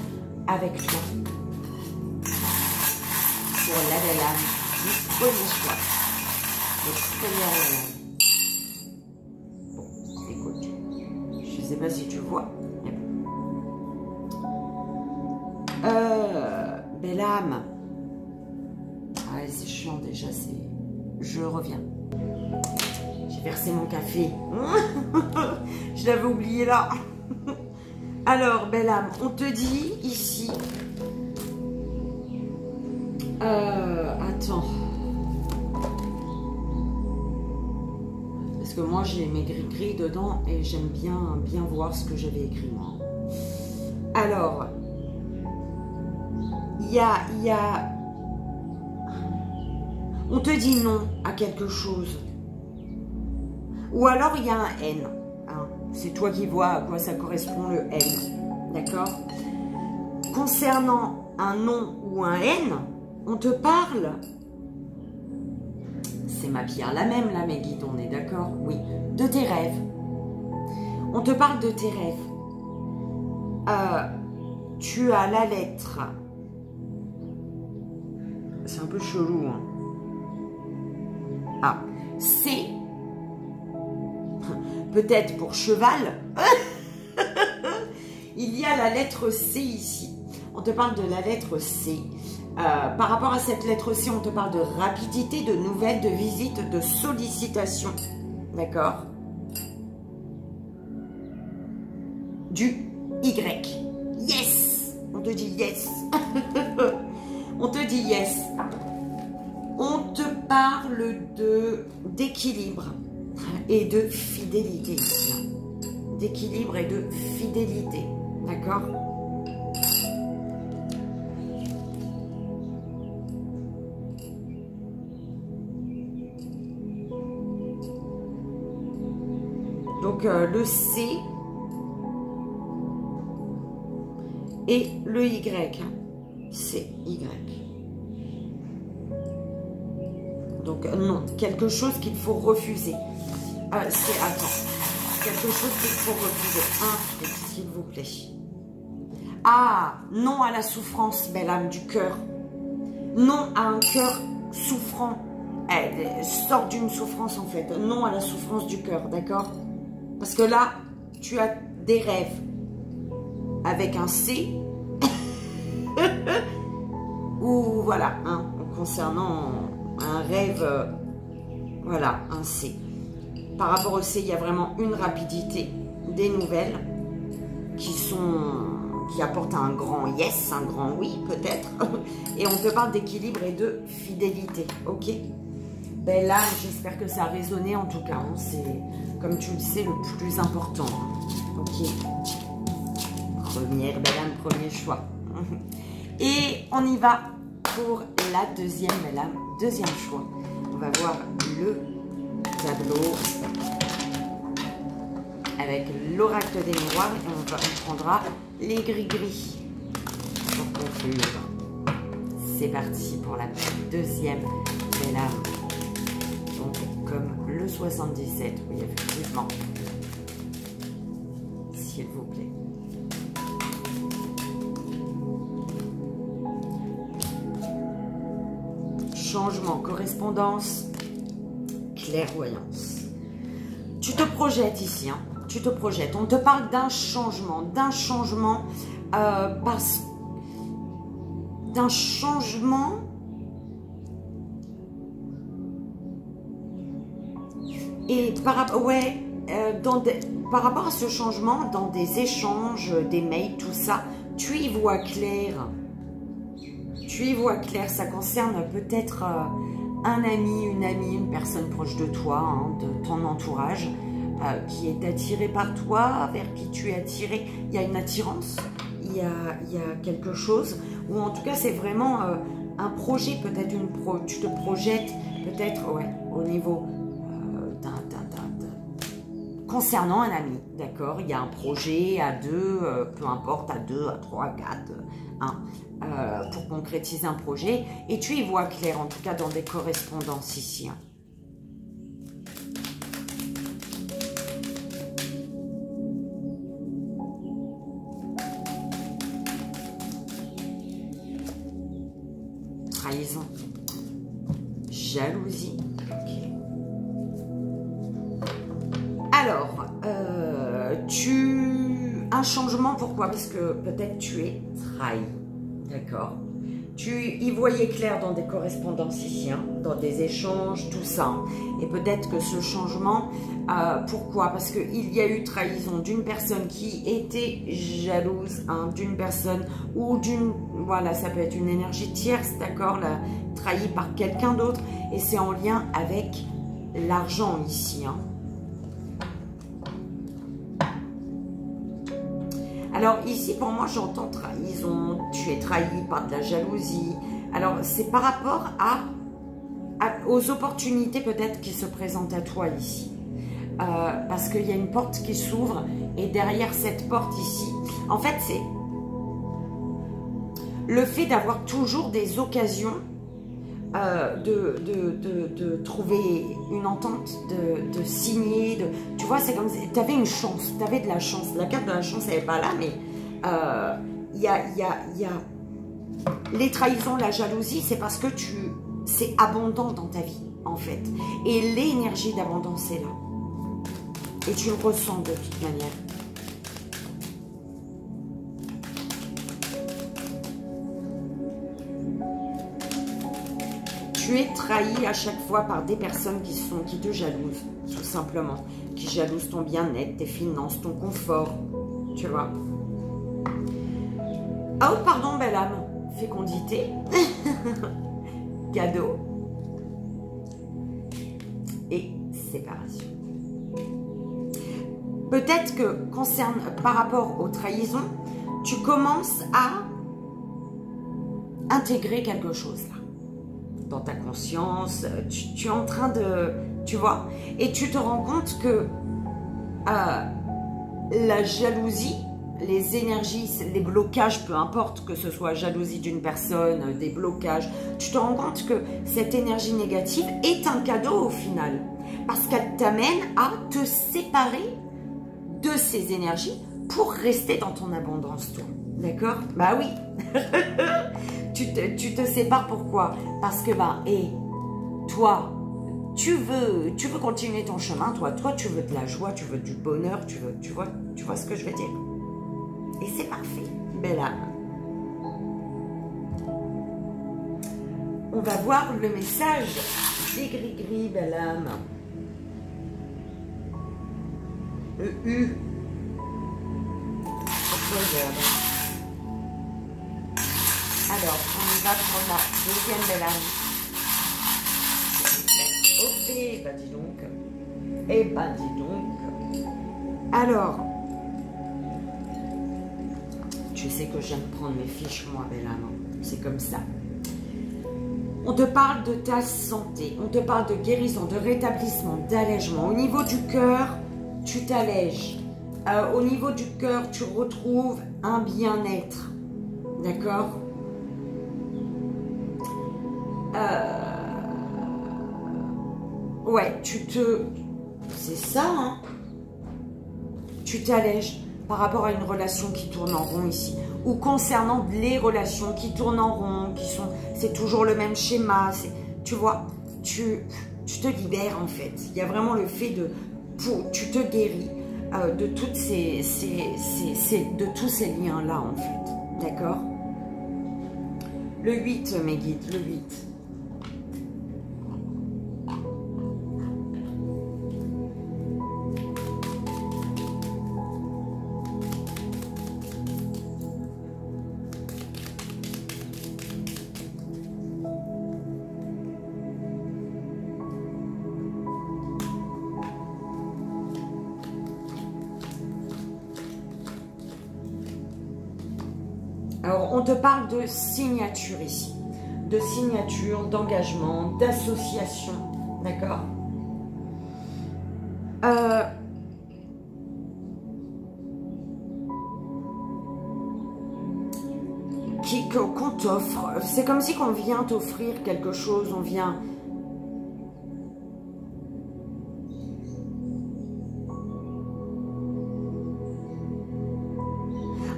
avec toi. Pour la belle âme du premier choix. Le premier âme. Bon, écoute, je ne sais pas si tu vois. Belle âme. Ah, c'est chiant déjà, c'est... Je reviens. J'ai versé mon café. Je l'avais oublié là. Alors, belle âme, on te dit ici... attends. Parce que moi, j'ai mes gris-gris dedans et j'aime bien voir ce que j'avais écrit moi. Alors, il y a... On te dit non à quelque chose. Ou alors il y a un N. Hein. C'est toi qui vois à quoi ça correspond le N. D'accord? Concernant un non ou un N, on te parle. C'est ma pierre, la même là, mes guides, on est d'accord? Oui. De tes rêves. On te parle de tes rêves. Tu as la lettre. C'est un peu chelou. Hein. Ah, C. Peut-être pour cheval. Il y a la lettre C ici. On te parle de la lettre C. Par rapport à cette lettre C, on te parle de rapidité, de nouvelles, de visites, de sollicitations. D'accord? Du Y. Yes! On te dit yes. On te dit yes. On te parle d'équilibre et de fidélité. D'équilibre et de fidélité. D'accord? Donc le C et le Y. C, Y. Donc non, quelque chose qu'il faut refuser. Attends, quelque chose qu'il faut refuser. Un truc, s'il vous plaît. Ah, non à la souffrance, belle âme du cœur. Non à un cœur souffrant. Elle sort d'une souffrance en fait. Non à la souffrance du cœur, d'accord? Parce que là, tu as des rêves avec un C. Ou voilà, hein, concernant un rêve, voilà, un C. Par rapport au C, il y a vraiment une rapidité, des nouvelles qui apportent un grand yes, un grand oui peut-être. Et on te parle d'équilibre et de fidélité, ok? Belle âme, j'espère que ça a résonné en tout cas. Hein. C'est, comme tu le sais, le plus important. Hein. Ok. Première belle âme, premier choix. Et on y va pour la deuxième belle âme, deuxième choix. On va voir le tableau avec l'oracle des miroirs et on prendra les gris-gris pour conclure. C'est parti pour la deuxième belle âme. Donc, comme le 77, oui, effectivement. S'il vous plaît. Changement, correspondance, clairvoyance. Tu te projettes ici, hein, tu te projettes. On te parle d'un changement, d'un changement. Et par rapport à ce changement, dans des échanges, des mails, tout ça, tu y vois clair. Tu y vois clair, ça concerne peut-être un ami, une personne proche de toi, hein, de ton entourage, qui est attiré par toi, vers qui tu es attiré. Il y a une attirance, il y a quelque chose, ou en tout cas c'est vraiment un projet, peut-être tu te projettes peut-être au niveau concernant un ami, d'accord? Il y a un projet à deux, peu importe, à deux, à trois, à quatre, pour concrétiser un projet. Et tu y vois clair, en tout cas dans des correspondances ici. Hein. Trahison, jalousie. Alors, un changement, pourquoi? Parce que peut-être tu es trahi, d'accord? Tu y voyais clair dans des correspondances ici, hein, dans des échanges, tout ça. Hein. Et peut-être que ce changement, pourquoi? Parce qu'il y a eu trahison d'une personne qui était jalouse, hein, d'une personne ou d'une... Voilà, ça peut être une énergie tierce, d'accord? Trahie par quelqu'un d'autre. Et c'est en lien avec l'argent ici, hein. Alors ici, pour moi, j'entends trahison, tu es trahi par de la jalousie. Alors, c'est par rapport aux opportunités peut-être qui se présentent à toi ici. Parce qu'il y a une porte qui s'ouvre et derrière cette porte ici, en fait, c'est le fait d'avoir toujours des occasions de trouver une entente, de signer, tu vois, c'est comme si tu avais une chance, tu avais de la chance. La carte de la chance, elle n'est pas là, mais il y a les trahisons, la jalousie, c'est parce que c'est abondant dans ta vie, en fait. Et l'énergie d'abondance est là. Et tu le ressens de toute manière. Tu es trahi à chaque fois par des personnes qui te jalousent, tout simplement. Qui jalousent ton bien-être, tes finances, ton confort. Tu vois. Oh, pardon, belle âme. Fécondité. Cadeau. Et séparation. Peut-être que, par rapport aux trahisons, tu commences à intégrer quelque chose là. Dans ta conscience, tu es en train de... Tu vois? Et tu te rends compte que la jalousie, les énergies, les blocages, peu importe que ce soit jalousie d'une personne, des blocages, tu te rends compte que cette énergie négative est un cadeau au final. Parce qu'elle t'amène à te séparer de ces énergies pour rester dans ton abondance, toi. D'accord? Bah oui. Tu te sépares, pourquoi? Parce que, toi, tu veux continuer ton chemin, toi, tu veux de la joie, tu veux du bonheur, tu vois ce que je veux dire? Et c'est parfait, belle âme. On va voir le message des gris-gris, belle âme. Le U. Alors, on y va pour la deuxième belle âme. Eh ben dis donc. Eh ben dis donc. Alors, tu sais que j'aime prendre mes fiches, moi, belle âme. C'est comme ça. On te parle de ta santé, on te parle de guérison, de rétablissement, d'allègement. Au niveau du cœur, tu t'allèges. Au niveau du cœur, tu retrouves un bien-être. D'accord? Ouais, c'est ça, hein? Tu t'allèges par rapport à une relation qui tourne en rond ici. Ou concernant les relations qui tournent en rond, c'est toujours le même schéma. Tu vois, tu te libères en fait. Il y a vraiment le fait tu te guéris de tous ces liens-là en fait. D'accord? Le 8, mes guides, le 8. Alors, on te parle de signature ici, de signature, d'engagement, d'association, d'accord? Qu'on t'offre, c'est comme si qu'on vient t'offrir quelque chose, on vient...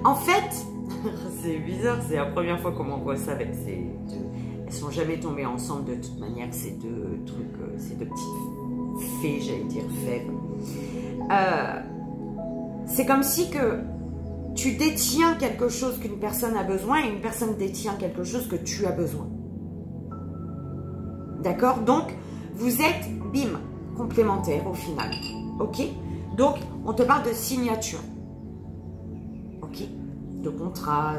En fait... C'est bizarre, c'est la première fois qu'on m'envoie ça avec ces deux. Elles sont jamais tombées ensemble de toute manière, ces deux trucs, ces deux petites fées, j'allais dire faibles. C'est comme si que tu détiens quelque chose qu'une personne a besoin et une personne détient quelque chose que tu as besoin. D'accord? Donc, vous êtes, bim, complémentaires au final. Ok? Donc, on te parle de signature. Ok? De contrat,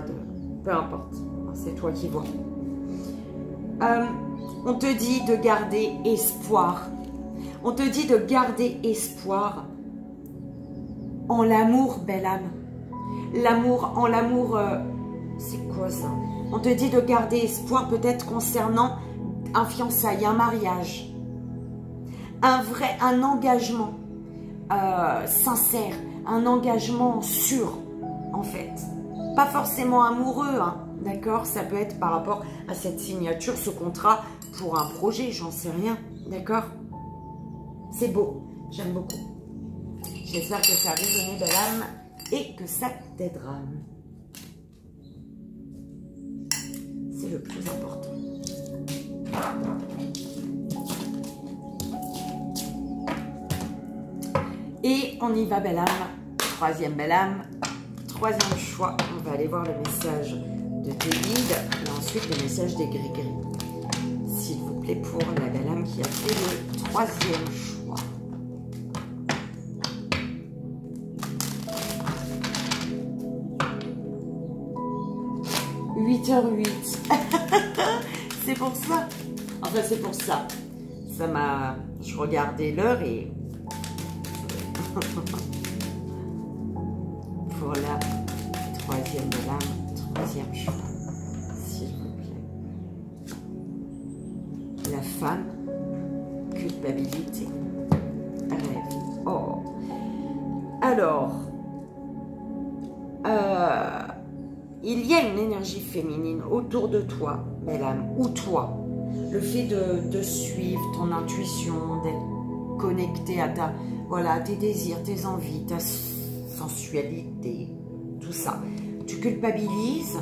peu importe, c'est toi qui vois. On te dit de garder espoir. On te dit de garder espoir en l'amour, belle âme. L'amour, c'est quoi ça? On te dit de garder espoir peut-être concernant un fiançailles, un mariage, un engagement sincère, un engagement sûr, en fait. Pas forcément amoureux, hein, d'accord? Ça peut être par rapport à cette signature, ce contrat pour un projet, j'en sais rien, d'accord? C'est beau, j'aime beaucoup. J'espère que ça a résonné, belle âme, et que ça t'aidera. C'est le plus important. Et on y va, belle âme. Troisième belle âme. Troisième choix, on va aller voir le message de tes guides et ensuite le message des gris-gris. S'il vous plaît, pour la belle âme qui a fait le troisième choix. « 8h08 » C'est pour ça. Enfin, c'est pour ça. Ça m'a... Je regardais l'heure et... Pour la troisième de l'âme, troisième choix, s'il vous plaît. La femme, culpabilité, rêve. Oh. Alors, il y a une énergie féminine autour de toi, belle âme, ou toi. Le fait de suivre ton intuition, d'être connecté à tes désirs, tes envies, ta sensualité, tout ça. Tu culpabilises.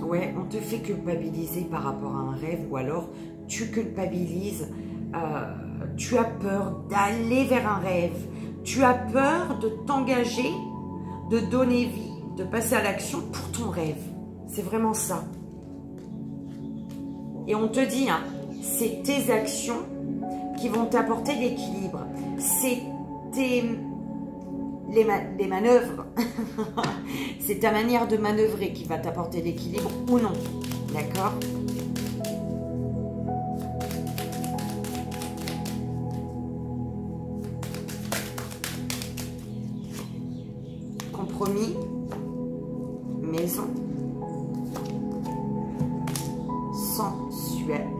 Ouais, on te fait culpabiliser par rapport à un rêve ou alors tu culpabilises, tu as peur d'aller vers un rêve, tu as peur de t'engager, de donner vie, de passer à l'action pour ton rêve. C'est vraiment ça. Et on te dit, hein, c'est tes actions qui vont t'apporter l'équilibre. C'est les manœuvres. C'est ta manière de manœuvrer qui va t'apporter l'équilibre ou non. D'accord? Compromis, maison, sensualité.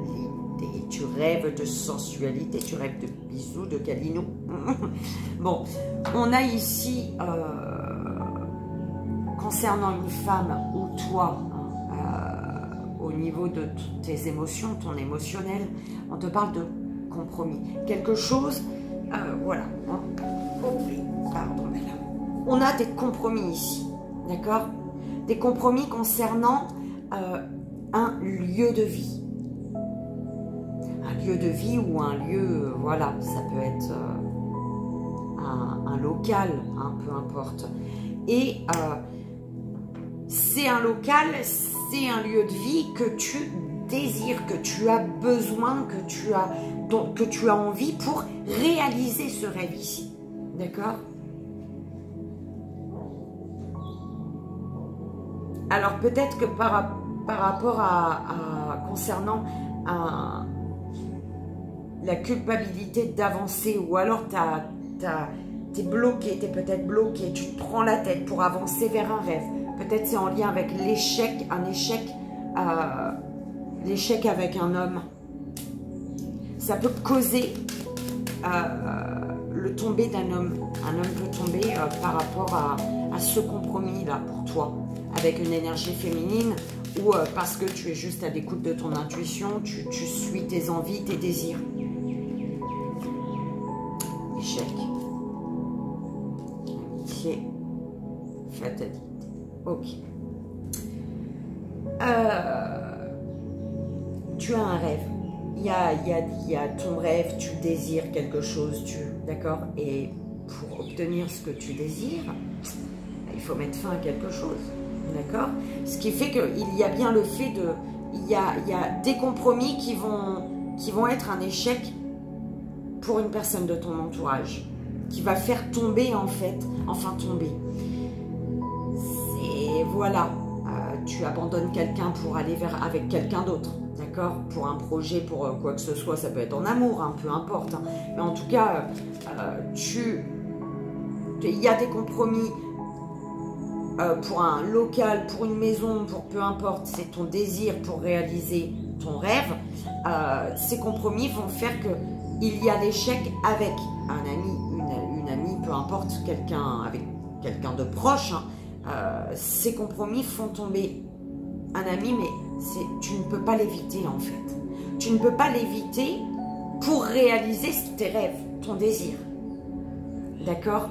Tu rêves de sensualité, tu rêves de bisous, de câlinous. Bon, on a ici, concernant une femme ou toi, au niveau de tes émotions, ton émotionnel, on te parle de compromis. Quelque chose, voilà. Pardon, mais là. On a des compromis ici, d'accord? Des compromis concernant un lieu de vie. Un lieu de vie ou un lieu, voilà, ça peut être un local, hein, peu importe. Et c'est un local, c'est un lieu de vie que tu désires, que tu as besoin, que tu as envie pour réaliser ce rêve ici, d'accord? Alors peut-être que par rapport concernant la culpabilité d'avancer, ou alors t'es bloqué, t'es peut-être bloqué, tu te prends la tête pour avancer vers un rêve. Peut-être c'est en lien avec l'échec, l'échec avec un homme. Ça peut causer le tomber d'un homme. Un homme peut tomber par rapport à ce compromis-là pour toi, avec une énergie féminine, ou parce que tu es juste à l'écoute de ton intuition, tu suis tes envies, tes désirs. Échec. Amitié. Fatalité. Ok. Tu as un rêve. Il y a ton rêve, tu désires quelque chose, d'accord? Et pour obtenir ce que tu désires, il faut mettre fin à quelque chose. D'accord? Ce qui fait qu'il y a bien le fait de... Il y a des compromis qui vont être un échec pour une personne de ton entourage, qui va faire tomber en fait, enfin tomber. C'est... Voilà, tu abandonnes quelqu'un pour aller avec quelqu'un d'autre, d'accord? Pour un projet, pour quoi que ce soit, ça peut être en amour, hein, peu importe. Hein. Mais en tout cas, il y a des compromis. Pour un local, pour une maison, pour peu importe, c'est ton désir pour réaliser ton rêve. Ces compromis vont faire qu'il y a l'échec avec un ami, une amie, peu importe, avec quelqu'un de proche. Hein. Ces compromis font tomber un ami, mais tu ne peux pas l'éviter en fait. Tu ne peux pas l'éviter pour réaliser tes rêves, ton désir. D'accord ?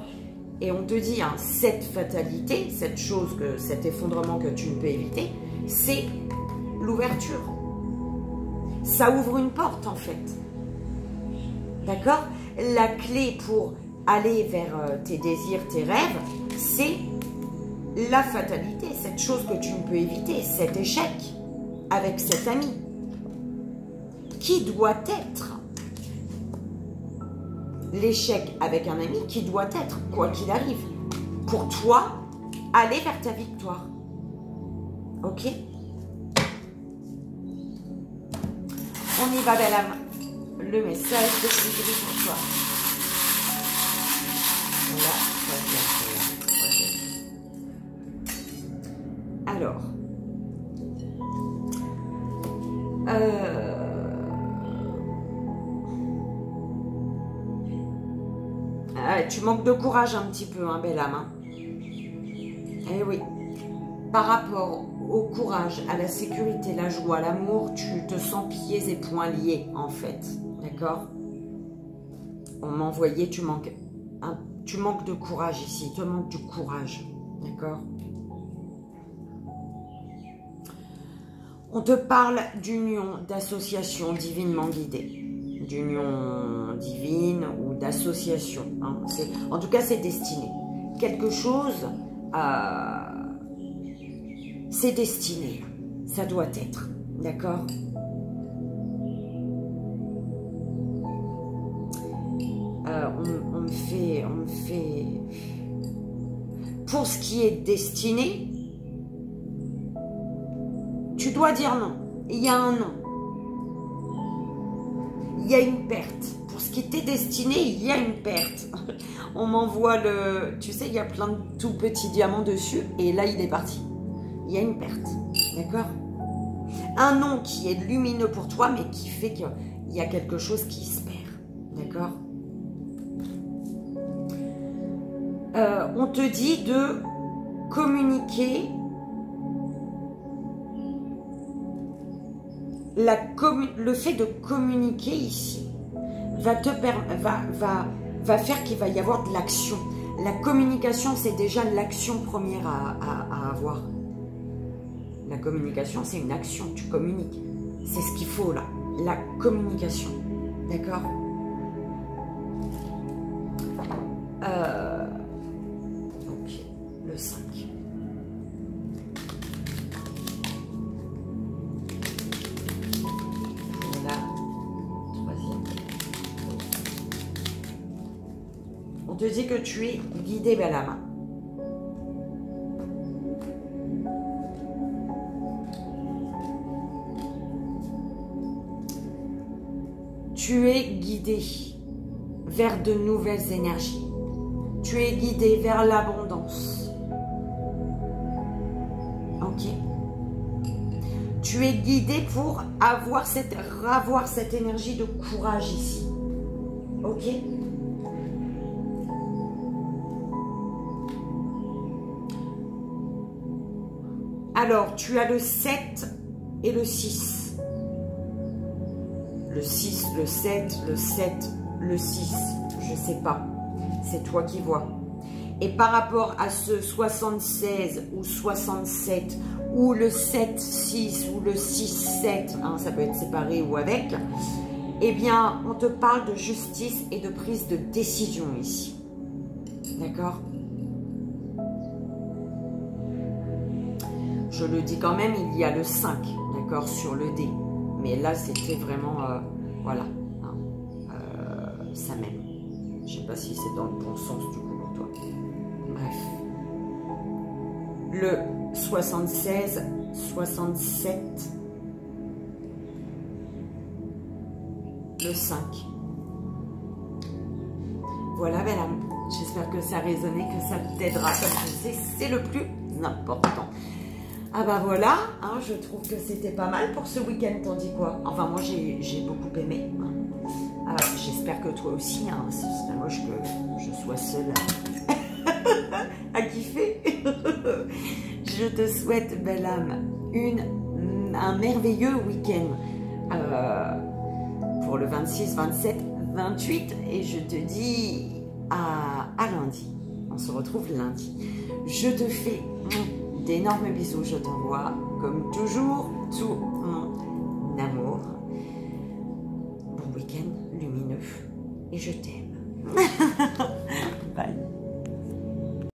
Et on te dit, hein, cette fatalité, cet effondrement que tu ne peux éviter, c'est l'ouverture. Ça ouvre une porte, en fait. D'accord? La clé pour aller vers tes désirs, tes rêves, c'est la fatalité, cette chose que tu ne peux éviter, cet échec avec cet ami, qui doit être l'échec avec un ami qui doit être, quoi qu'il arrive, pour toi, aller vers ta victoire. Ok? On y va, belle âme. Le message de sécurité pour toi. Voilà. Alors. Tu manques de courage un petit peu, hein, belle âme. Hein. Eh oui. Par rapport au courage, à la sécurité, la joie, l'amour, tu te sens pieds et poings liés, en fait. D'accord? On m'a envoyé, tu manques de courage ici. Il te manque du courage. D'accord? On te parle d'union, d'association divinement guidée. D'union divine ou d'association. Hein. En tout cas, c'est destiné. Quelque chose, c'est destiné. Ça doit être. D'accord? on me fait pour ce qui est destiné, tu dois dire non. Il y a un non. Il y a une perte. Pour ce qui était destiné, il y a une perte. On m'envoie le... Tu sais, il y a plein de tout petits diamants dessus. Et là, il est parti. Il y a une perte. D'accord? Un non qui est lumineux pour toi, mais qui fait qu'il y a quelque chose qui se perd. D'accord? On te dit de communiquer. Le fait de communiquer ici va faire qu'il va y avoir de l'action. La communication, c'est déjà l'action première à avoir. La communication, c'est une action, tu communiques. C'est ce qu'il faut là, la communication. D'accord? Ok, le 5. On te dit que tu es guidé vers la main. Tu es guidé vers de nouvelles énergies. Tu es guidé vers l'abondance. Ok. Tu es guidé pour avoir cette énergie de courage ici. Ok. Alors, tu as le 7 et le 6. Le 6, le 7, le 7, le 6. Je ne sais pas. C'est toi qui vois. Et par rapport à ce 76 ou 67 ou le 7-6 ou le 6-7, hein, ça peut être séparé ou avec, eh bien, on te parle de justice et de prise de décision ici. D'accord? Je le dis quand même, il y a le 5, d'accord, sur le dé. Mais là, c'était vraiment, voilà, hein, ça m'aime. Je ne sais pas si c'est dans le bon sens du coup pour toi. Bref. Le 76, 67, le 5. Voilà, belle âme. J'espère que ça a résonné, que ça t'aidera. Comme je sais, c'est le plus important. Ah bah voilà, hein, je trouve que c'était pas mal pour ce week-end, t'en dis quoi? Enfin, moi, j'ai beaucoup aimé. Hein. J'espère que toi aussi, hein, ce serait moche que je sois seule à kiffer. Je te souhaite, belle âme, un merveilleux week-end pour le 26, 27, 28. Et je te dis à lundi. On se retrouve lundi. Je te fais d'énormes bisous, je t'envoie comme toujours tout mon amour. Bon week-end lumineux et je t'aime. Bye.